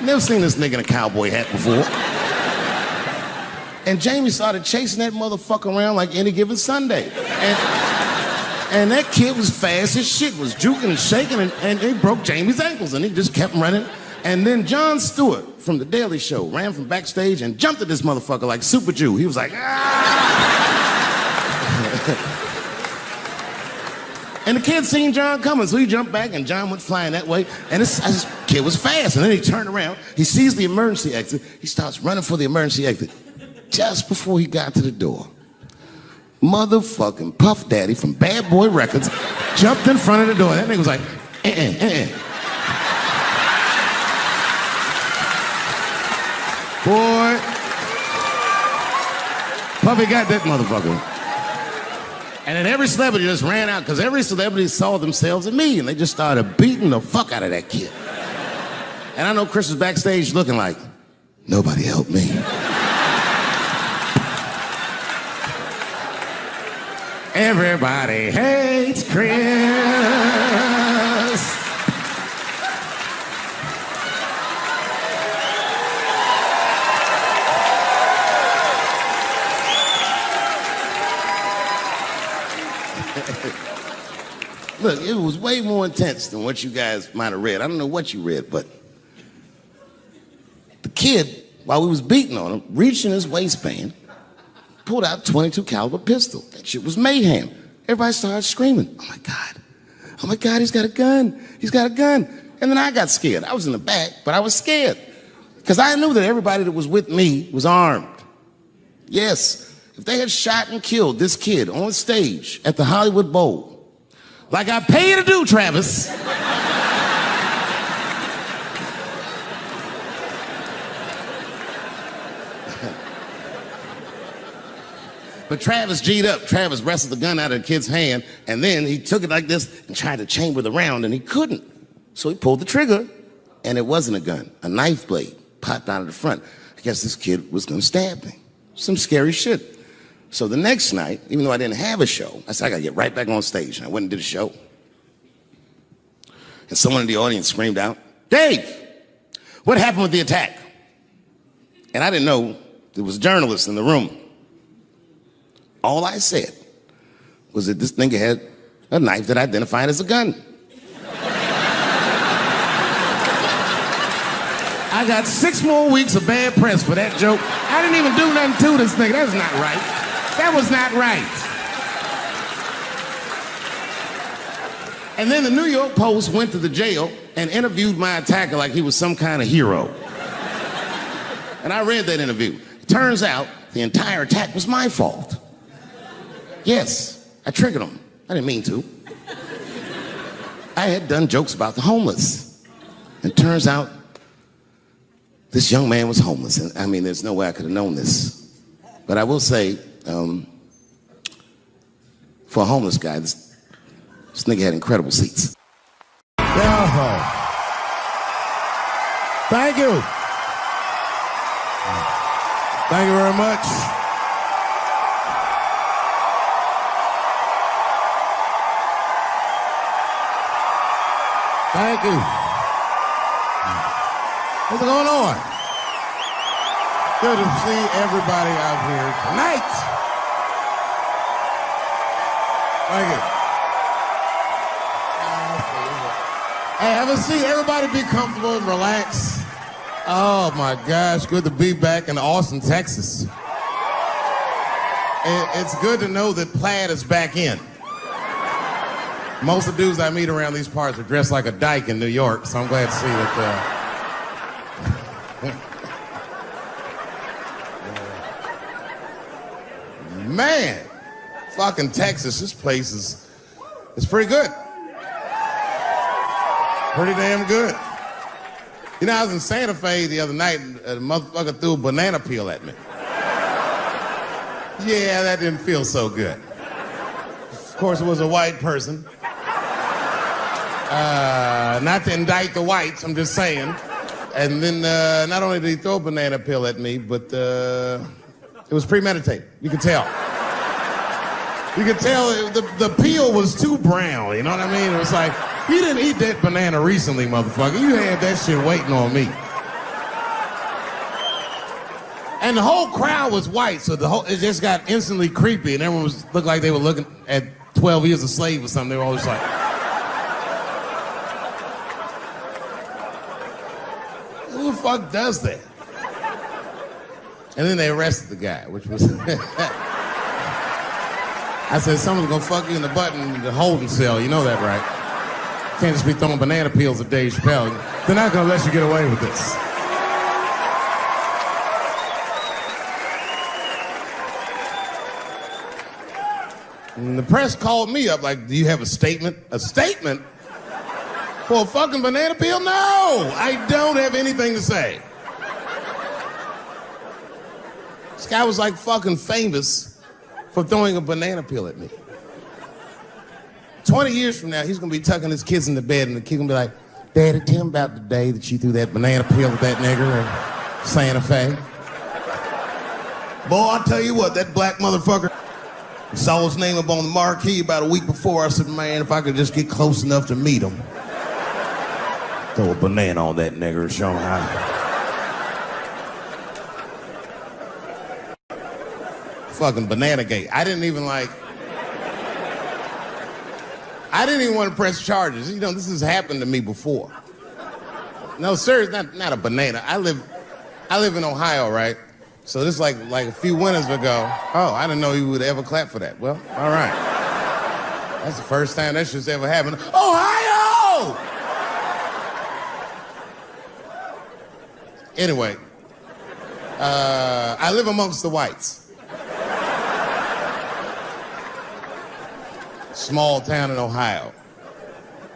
Never seen this nigga in a cowboy hat before. And Jamie started chasing that motherfucker around like any given Sunday. And that kid was fast as shit, was juking and shaking, and he broke Jamie's ankles, and he just kept running. And then Jon Stewart from The Daily Show ran from backstage and jumped at this motherfucker like Super Jew. He was like, ah! And the kid seen John coming, so he jumped back, and John went flying that way. And this kid was fast, and then he turned around. He sees the emergency exit. He starts running for the emergency exit. Just before he got to the door, motherfucking Puff Daddy from Bad Boy Records jumped in front of the door. That nigga was like, Boy, Puffy got that motherfucker. And then every celebrity just ran out because every celebrity saw themselves in me, and they just started beating the fuck out of that kid. And I know Chris was backstage looking like, nobody helped me. Everybody hates Chris. Look, it was way more intense than what you guys might have read. I don't know what you read, but the kid, while we was beating on him, reached in his waistband, pulled out a .22 caliber pistol. That shit was mayhem. Everybody started screaming, oh my God, he's got a gun, he's got a gun. And then I got scared. I was in the back, but I was scared because I knew that everybody that was with me was armed. Yes, if they had shot and killed this kid on stage at the Hollywood Bowl, like I pay you to do, Travis. But Travis G'd up. Travis wrestled the gun out of the kid's hand, and then he took it like this and tried to chamber the round, and he couldn't. So he pulled the trigger, and it wasn't a gun. A knife blade popped out of the front. I guess this kid was gonna stab me. Some scary shit. So the next night, even though I didn't have a show, I said, I gotta get right back on stage. And I went and did a show. And someone in the audience screamed out, Dave, what happened with the attack? And I didn't know there was a journalist in the room. All I said was that this nigga had a knife that identified as a gun. I got 6 more weeks of bad press for that joke. I didn't even do nothing to this nigga. That's not right. That was not right. And then the New York Post went to the jail and interviewed my attacker like he was some kind of hero. And I read that interview. It turns out the entire attack was my fault. Yes, I triggered him. I didn't mean to. I had done jokes about the homeless. It turns out this young man was homeless. And I mean, there's no way I could have known this. But I will say, for a homeless guy, this nigga had incredible seats. Yeah. Thank you. Thank you very much. Thank you. What's going on? Good to see everybody out here tonight. Thank you. Hey, have a seat. Everybody be comfortable and relax. Oh my gosh, good to be back in Austin, Texas. It's good to know that plaid is back in. Most of the dudes I meet around these parts are dressed like a dyke in New York, so I'm glad to see that. Man, fucking Texas, this place is pretty good. Pretty damn good. You know, I was in Santa Fe the other night, and a motherfucker threw a banana peel at me. Yeah, that didn't feel so good. Of course, it was a white person. Not to indict the whites, I'm just saying. And then not only did he throw a banana peel at me, but it was premeditated. You could tell. You could tell the peel was too brown, you know what I mean? It was like, you didn't eat that banana recently, motherfucker. You had that shit waiting on me. And the whole crowd was white, so it just got instantly creepy, and everyone looked like they were looking at 12 Years a Slave or something. They were always like, who the fuck does that? And then they arrested the guy, which was... I said, someone's gonna fuck you in the butt in the holding cell. You know that, right? Can't just be throwing banana peels at Dave Chappelle. They're not gonna let you get away with this. And the press called me up like, do you have a statement? A statement? For a fucking banana peel? No, I don't have anything to say. This guy was like fucking famous for throwing a banana peel at me. 20 years from now, he's gonna be tucking his kids in the bed and the kid gonna be like, Daddy, tell him about the day that you threw that banana peel at that nigger in Santa Fe. Boy, I'll tell you what, that black motherfucker. Saw his name up on the marquee about a week before. I said, man, if I could just get close enough to meet him. Throw a banana on that nigger and show him how. Fucking banana gate. I didn't even want to press charges. You know, this has happened to me before. No, sir, it's not a banana. I live in Ohio, right? So this like a few winters ago. Oh, I didn't know you would ever clap for that. Well, all right. That's the first time that shit's ever happened. Ohio! Anyway, I live amongst the whites. Small town in Ohio.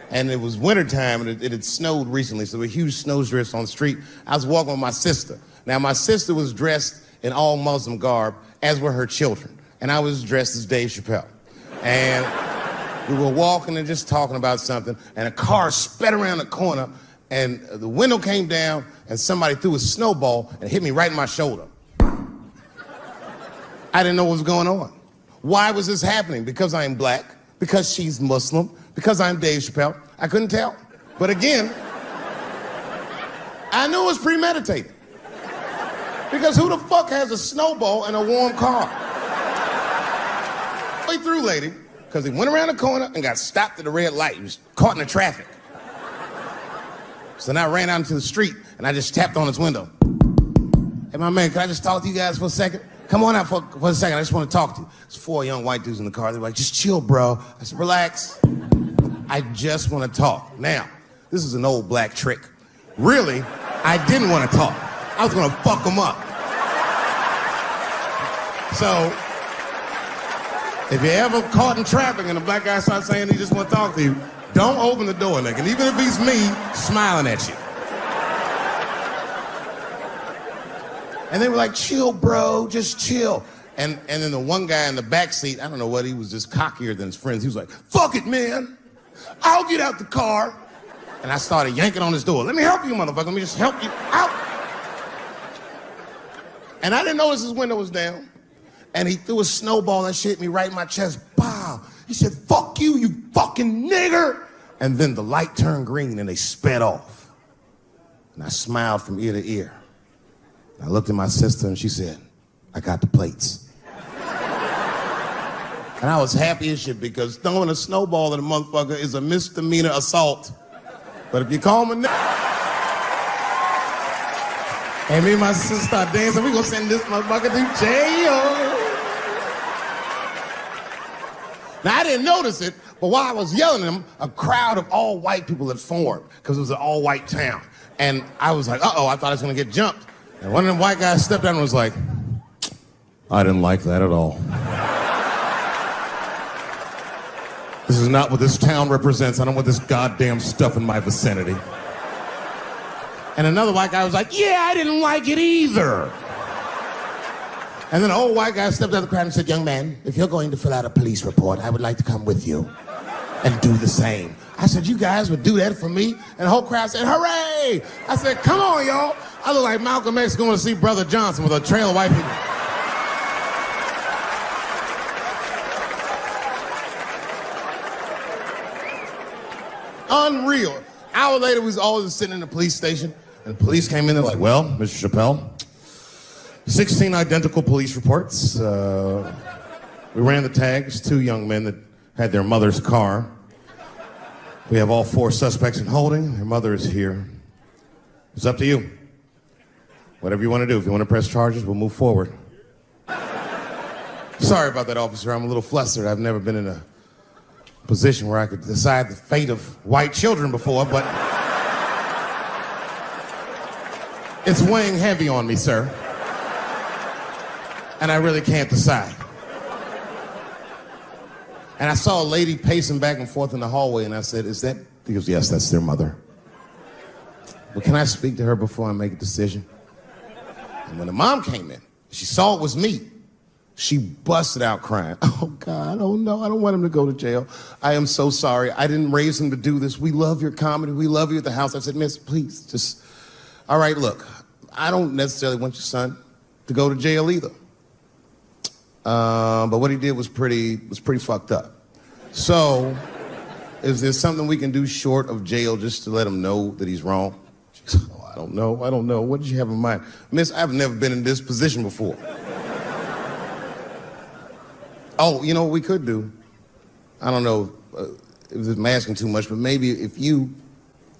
And it was wintertime, and it had snowed recently, so there were huge snowdrifts on the street. I was walking with my sister. Now, my sister was dressed in all Muslim garb, as were her children. And I was dressed as Dave Chappelle. And we were walking and just talking about something, and a car sped around the corner, and the window came down, and somebody threw a snowball and hit me right in my shoulder. I didn't know what was going on. Why was this happening? Because I'm black, because she's Muslim, because I'm Dave Chappelle. I couldn't tell. But again, I knew it was premeditated. Because who the fuck has a snowball in a warm car? Way through, lady, because he went around the corner and got stopped at the red light. He was caught in the traffic. So then I ran out into the street and I just tapped on his window. Hey, my man, can I just talk to you guys for a second? Come on out for a second. I just want to talk to you. There's 4 young white dudes in the car. They're like, just chill, bro. I said, relax. I just want to talk. Now, this is an old black trick. Really, I didn't want to talk. I was going to fuck them up. So, if you're ever caught in traffic and a black guy starts saying he just want to talk to you, don't open the door, nigga. And even if he's me, smiling at you. And they were like, chill, bro, just chill. And then the one guy in the back seat, I don't know what, he was just cockier than his friends. He was like, fuck it, man. I'll get out the car. And I started yanking on his door. Let me help you, motherfucker. Let me just help you out. And I didn't notice his window was down. And he threw a snowball and shit hit me right in my chest. Pow. He said, fuck you, you fucking nigger. And then the light turned green and they sped off. And I smiled from ear to ear. I looked at my sister and she said, I got the plates. And I was happy as shit because throwing a snowball at a motherfucker is a misdemeanor assault. But if you call him a nigga, and me and my sister start dancing, we gonna send this motherfucker to jail. Now, I didn't notice it, but while I was yelling at him, a crowd of all white people had formed because it was an all-white town. And I was like, uh-oh, I thought I was gonna get jumped. And one of them white guys stepped out and was like, I didn't like that at all. This is not what this town represents. I don't want this goddamn stuff in my vicinity. And another white guy was like, yeah, I didn't like it either. And then an old white guy stepped out of the crowd and said, young man, if you're going to fill out a police report, I would like to come with you and do the same. I said, you guys would do that for me? And the whole crowd said, hooray! I said, come on, y'all. I look like Malcolm X going to see Brother Johnson with a trail of white people. Unreal. Hour later, we was all just sitting in the police station, and the police came in. They're like, well, Mr. Chappelle, 16 identical police reports. We ran the tags, 2 young men that had their mother's car. We have all 4 suspects in holding. Their mother is here. It's up to you. Whatever you want to do. If you want to press charges, we'll move forward. Sorry about that, officer. I'm a little flustered. I've never been in a position where I could decide the fate of white children before, but it's weighing heavy on me, sir. And I really can't decide. And I saw a lady pacing back and forth in the hallway, and I said, is that? He goes, yes, that's their mother. Well, can I speak to her before I make a decision? And when the mom came in, she saw it was me. She busted out crying. Oh, God, oh, no, I don't want him to go to jail. I am so sorry. I didn't raise him to do this. We love your comedy. We love you at the house. I said, miss, please, just, all right, look, I don't necessarily want your son to go to jail either. But what he did was pretty fucked up. So, is there something we can do short of jail just to let him know that he's wrong? She goes, oh, I don't know. What did you have in mind? Miss, I've never been in this position before. Oh, you know what we could do? I don't know if I'm asking too much, but maybe if you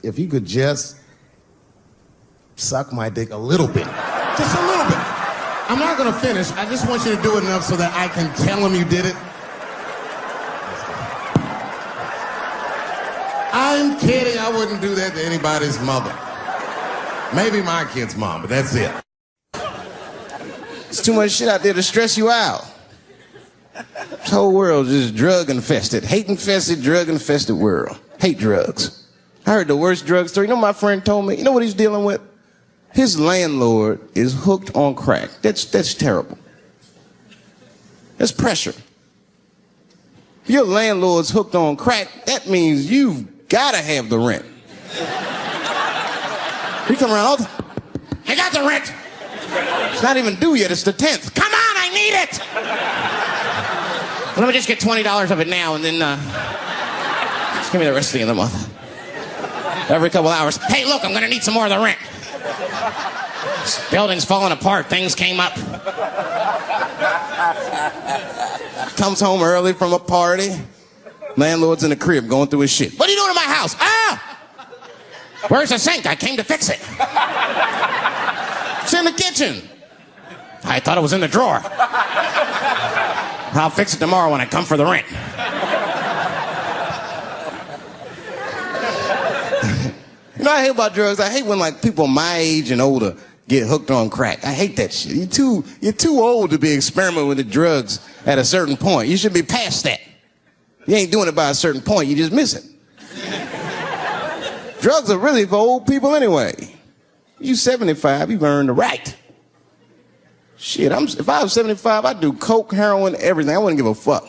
could just suck my dick a little bit. Just a little bit. I'm not gonna finish. I just want you to do it enough so that I can tell him you did it. I'm kidding. I wouldn't do that to anybody's mother. Maybe my kid's mom, but that's it. There's too much shit out there to stress you out. This whole world is drug infested, hate infested, drug infested world. Hate drugs. I heard the worst drug story. You know what my friend told me? You know what he's dealing with? His landlord is hooked on crack. That's terrible. That's pressure. If your landlord's hooked on crack, that means you've got to have the rent. He come around all the time. I got the rent. It's not even due yet. It's the 10th. Come on, I need it. Let me just get $20 of it now, and then just give me the rest of the month. Every couple hours. Hey, look, I'm gonna need some more of the rent. This building's falling apart. Things came up. Comes home early from a party. Landlord's in the crib going through his shit. What are you doing in my house? Ah! Where's the sink? I came to fix it. It's in the kitchen. I thought it was in the drawer. I'll fix it tomorrow when I come for the rent. You know what I hate about drugs? I hate when like people my age and older get hooked on crack. I hate that shit. You're too old to be experimenting with the drugs at a certain point. You should be past that. You ain't doing it by a certain point. You just miss it. Drugs are really for old people anyway. You 75, you've earned the right. Shit, if I was 75, I'd do coke, heroin, everything. I wouldn't give a fuck.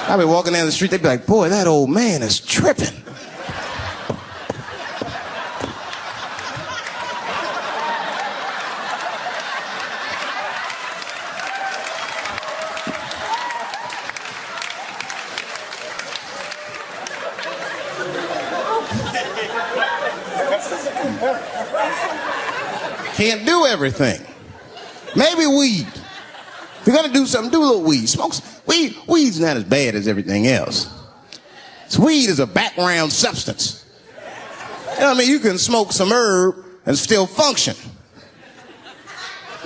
I'd be walking down the street, they'd be like, boy, that old man is tripping. Can't do everything. Maybe weed. If you're gonna do something, do a little weed. Smoke weed. Weed's not as bad as everything else. Weed is a background substance. You know what I mean? You can smoke some herb and still function.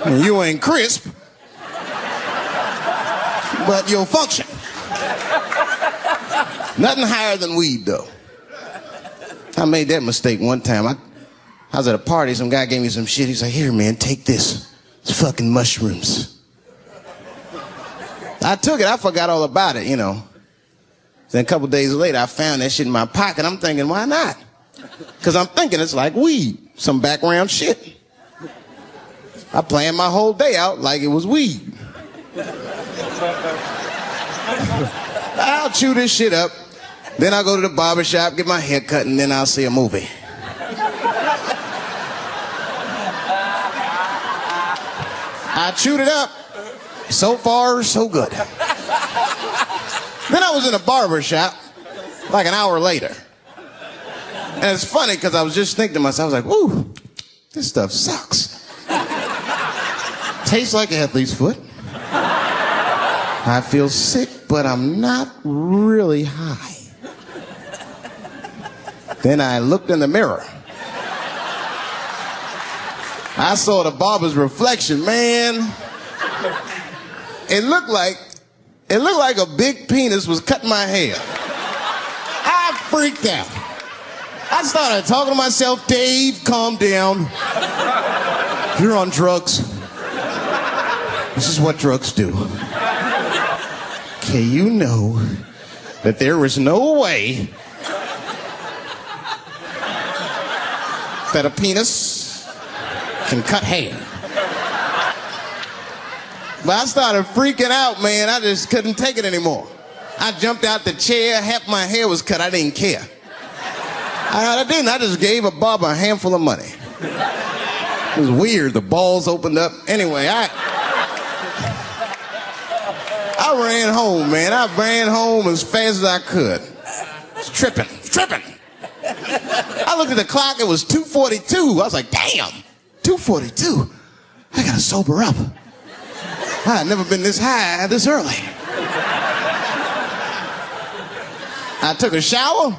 And you ain't crisp, but you'll function. Nothing higher than weed, though. I made that mistake one time. I was at a party, some guy gave me some shit. He's like, here, man, take this. It's fucking mushrooms. I took it, I forgot all about it, you know. Then a couple days later, I found that shit in my pocket. I'm thinking, why not? Because I'm thinking it's like weed, some background shit. I planned my whole day out like it was weed. I'll chew this shit up, then I'll go to the barber shop, get my hair cut, and then I'll see a movie. I chewed it up. So far, so good. Then I was in a barber shop like an hour later. And it's funny because I was just thinking to myself, I was like, woo, this stuff sucks. Tastes like athlete's foot. I feel sick, but I'm not really high. Then I looked in the mirror. I saw the barber's reflection, man. It looked like a big penis was cutting my hair. I freaked out. I started talking to myself, Dave, calm down. You're on drugs. This is what drugs do. Okay, you know that there is no way that a penis can cut hair. But I started freaking out, man. I just couldn't take it anymore. I jumped out the chair, half my hair was cut, I didn't care. I didn't, I just gave a barber a handful of money. It was weird, the balls opened up. Anyway, I ran home, man. I ran home as fast as I could. It's tripping. I looked at the clock, it was 2:42. I was like, damn, 2:42. I gotta sober up. I had never been this high this early. I took a shower.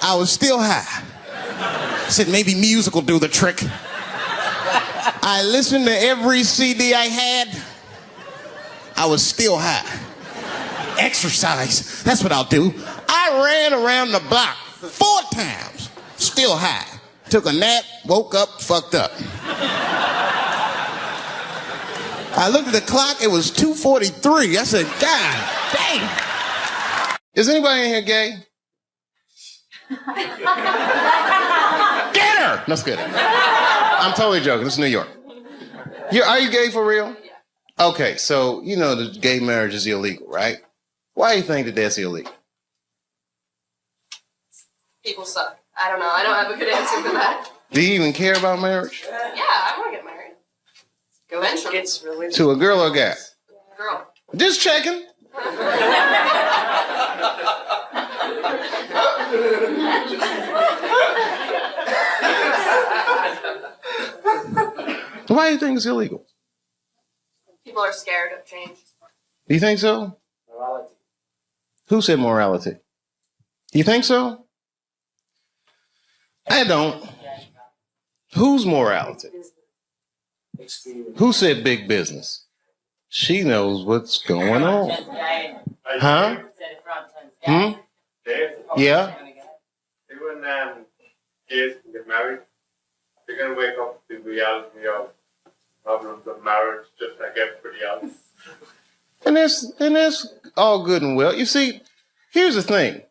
I was still high. I said, maybe music will do the trick. I listened to every CD I had. I was still high. Exercise, that's what I'll do. I ran around the block 4 times, still high. Took a nap, woke up, fucked up. I looked at the clock, it was 2:43. I said, God damn. Is anybody in here gay? Get her! No, it's good. I'm totally joking, this is New York. Are you gay for real? Okay, so you know the gay marriage is illegal, right? Why do you think that that's illegal? People suck. I don't know. I don't have a good answer for that. Do you even care about marriage? Yeah, I want to get married. Eventually. It's really to a girl or a guy? Girl. Just checking. Why do you think it's illegal? People are scared of change. Do you think so? Morality. Who said morality? You think so? I don't. Whose morality? Who said big business? She knows what's going on. Huh? Hmm? Yeah? Even gays can get married. They're going to wake up to the reality of problems of marriage just like everybody else. And that's all good and well. You see, here's the thing.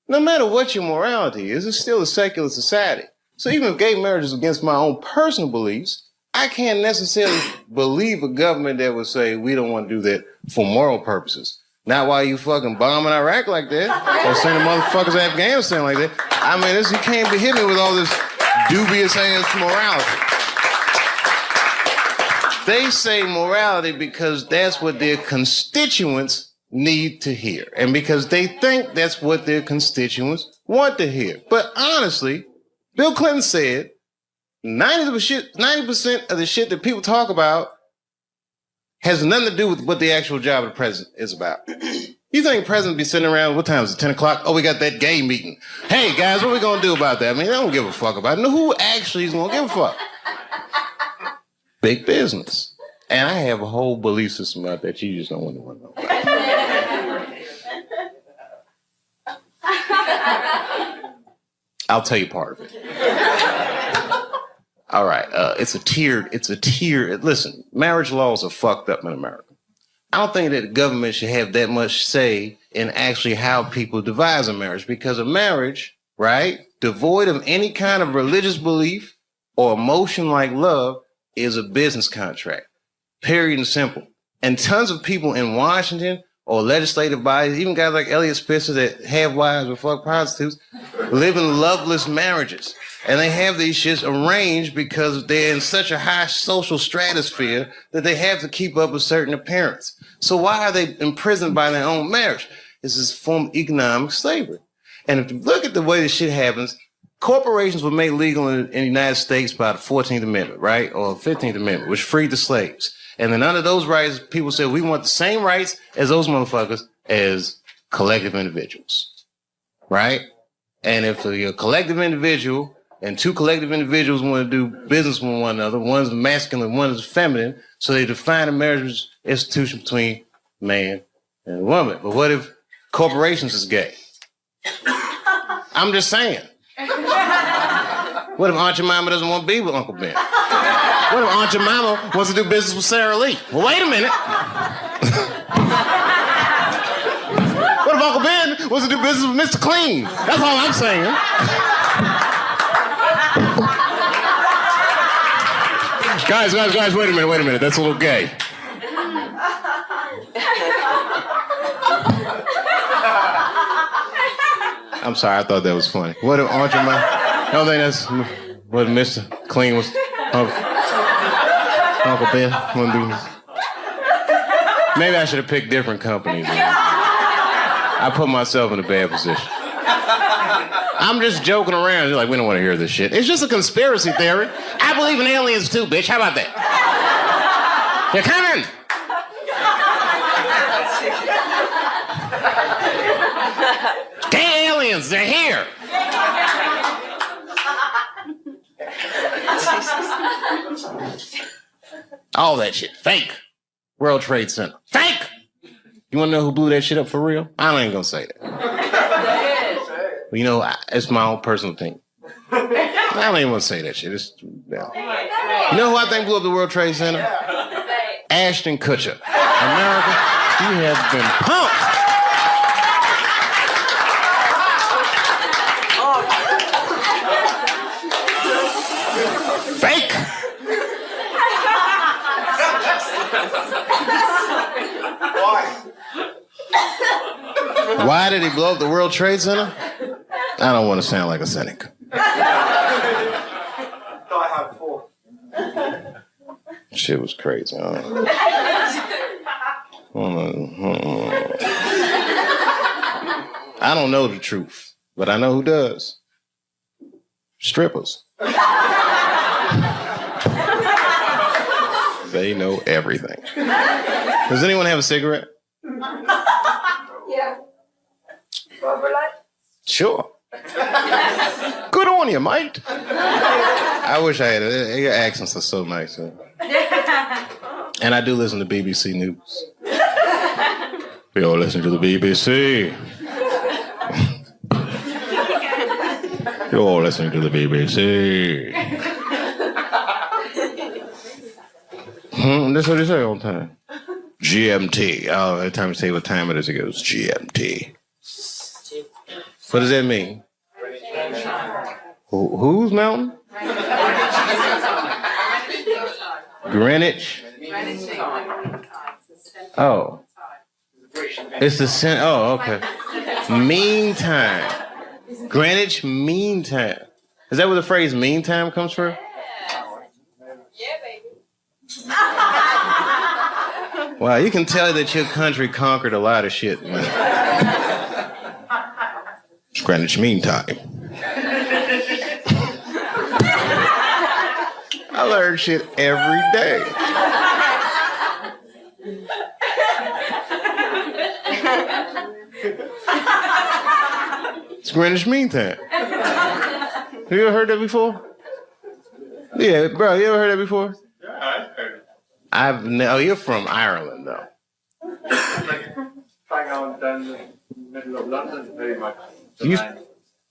No matter what your morality is, it's still a secular society. So even if gay marriage is against my own personal beliefs, I can't necessarily believe a government that would say we don't want to do that for moral purposes. Not while you fucking bombing Iraq like that, or sending motherfuckers to Afghanistan like that. I mean, you can't be hitting me with all this dubious ass morality. They say morality because that's what their constituents need to hear. And because they think that's what their constituents want to hear. But honestly, Bill Clinton said 90% of the shit that people talk about has nothing to do with what the actual job of the president is about. You think the president be sitting around, what time is it, 10 o'clock? Oh, we got that gay meeting. Hey, guys, what are we going to do about that? I mean, they don't give a fuck about it. No, who actually is going to give a fuck? Big business. And I have a whole belief system about that you just don't want to know about. I'll tell you part of it. All right, it's a tiered, listen, marriage laws are fucked up in America. I don't think that the government should have that much say in actually how people devise a marriage, because a marriage, right, devoid of any kind of religious belief or emotion like love is a business contract, period and simple. And tons of people in Washington or legislative bodies, even guys like Elliot Spitzer that have wives or fuck prostitutes, live in loveless marriages. And they have these shits arranged because they're in such a high social stratosphere that they have to keep up a certain appearance. So why are they imprisoned by their own marriage? This is a form of economic slavery. And if you look at the way this shit happens, corporations were made legal in the United States by the 14th Amendment, right? Or 15th Amendment, which freed the slaves. And then under those rights, people said, we want the same rights as those motherfuckers as collective individuals, right? And if you're a collective individual and two collective individuals want to do business with one another, one's masculine, one is feminine, so they define a marriage institution between man and woman. But what if corporations is gay? I'm just saying. What if Aunt Jemima doesn't want to be with Uncle Ben? What if Aunt Jemima wants to do business with Sarah Lee? Well, wait a minute. What if Uncle Ben wants to do business with Mr. Clean? That's all I'm saying. Guys, wait a minute. That's a little gay. I'm sorry, I thought that was funny. What if Aunt Jemima? I don't think that's what Mr. Clean was. Uncle Ben wouldn't do. Maybe I should have picked different companies. I put myself in a bad position. I'm just joking around. You're like, we don't want to hear this shit. It's just a conspiracy theory. I believe in aliens too, bitch. How about that? They're coming. Gay aliens, they're here. All that shit, fake. World Trade Center, fake. You want to know who blew that shit up for real? I ain't gonna say that. You know, it's my own personal thing. I don't even want to say that shit. Yeah. You know who I think blew up the World Trade Center? Ashton Kutcher. America, you have been punked. Fake. Why did he blow up the World Trade Center? I don't want to sound like a cynic. Shit was crazy. I don't know the truth, but I know who does. Strippers. They know everything. Does anyone have a cigarette? Yeah. Sure. Good on you, mate. I wish I had it. Your accents are so nice. And I do listen to BBC News. We all listen to the BBC. You're all listening to the BBC. That's what they say all the time. GMT. Oh, every time you say what time it is, it goes GMT. What does that mean? Whose mountain? Greenwich. Oh. It's the center. Oh, okay. Meantime. Greenwich Mean Time. Is that where the phrase mean time comes from? Yeah, baby. Wow, you can tell that your country conquered a lot of shit, man. Greenwich Mean Time. I learn shit every day. It's Greenwich Mean Time. Have you ever heard that before? Yeah, bro, you ever heard that before? Yeah, I've heard it. Oh, you're from Ireland, though. Hang on down the middle of London, very much.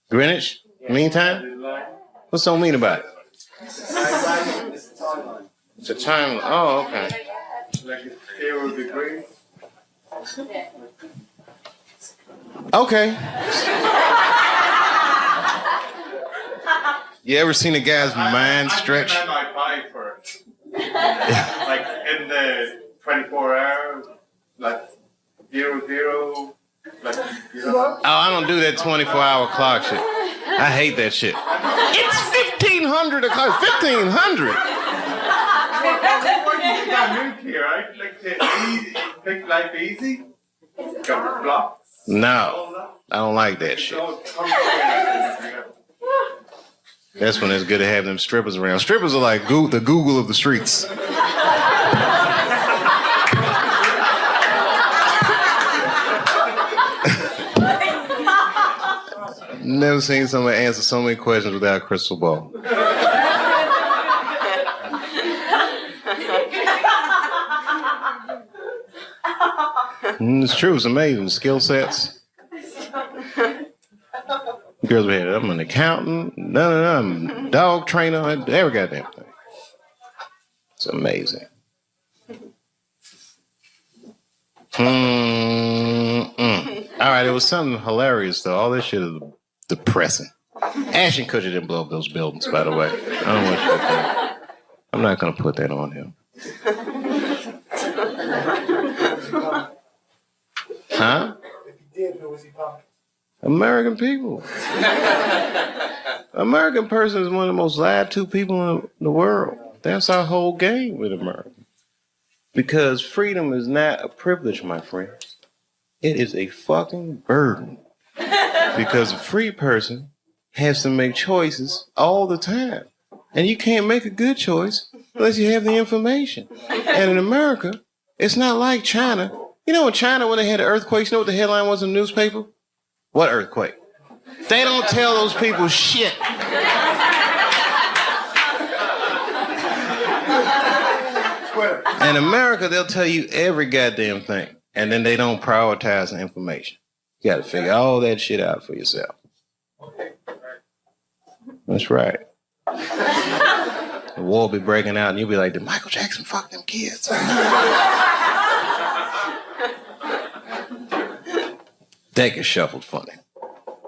Greenwich Mean Time? What's so mean about it? It's a time. Oh, okay. Like it's 0 degrees. Okay. You ever seen a guy's mind stretch? I might buy for it. Like in the 24 hours, like 0, like, you know. Oh, I don't do that 24-hour clock shit. I hate that shit. It's 1,500 o'clock. 1,500. You got moved here, right? Like to make life easy. Got blocks. No, I don't like that shit. That's when it's good to have them strippers around. Strippers are like the Google of the streets. Never seen somebody answer so many questions without a crystal ball. It's true, it's amazing. Skill sets. Girls be here, I'm an accountant, I'm a dog trainer, every goddamn thing. It's amazing. All right, it was something hilarious, though. All this shit is depressing. Ashton Kutcher didn't blow up those buildings, by the way. I don't want you to think. I'm not going to put that on him. Huh? If he did, who was he pumping? American people. American person is one of the most lied to people in the world. That's our whole game with America. Because freedom is not a privilege, my friend. It is a fucking burden. Because a free person has to make choices all the time. And you can't make a good choice unless you have the information. And in America, it's not like China. You know in China when they had the earthquakes, you know what the headline was in the newspaper? What earthquake? They don't tell those people shit. In America, they'll tell you every goddamn thing. And then they don't prioritize the information. You gotta figure all that shit out for yourself. That's right. The war will be breaking out and you'll be like, did Michael Jackson fuck them kids? That gets shuffled funny.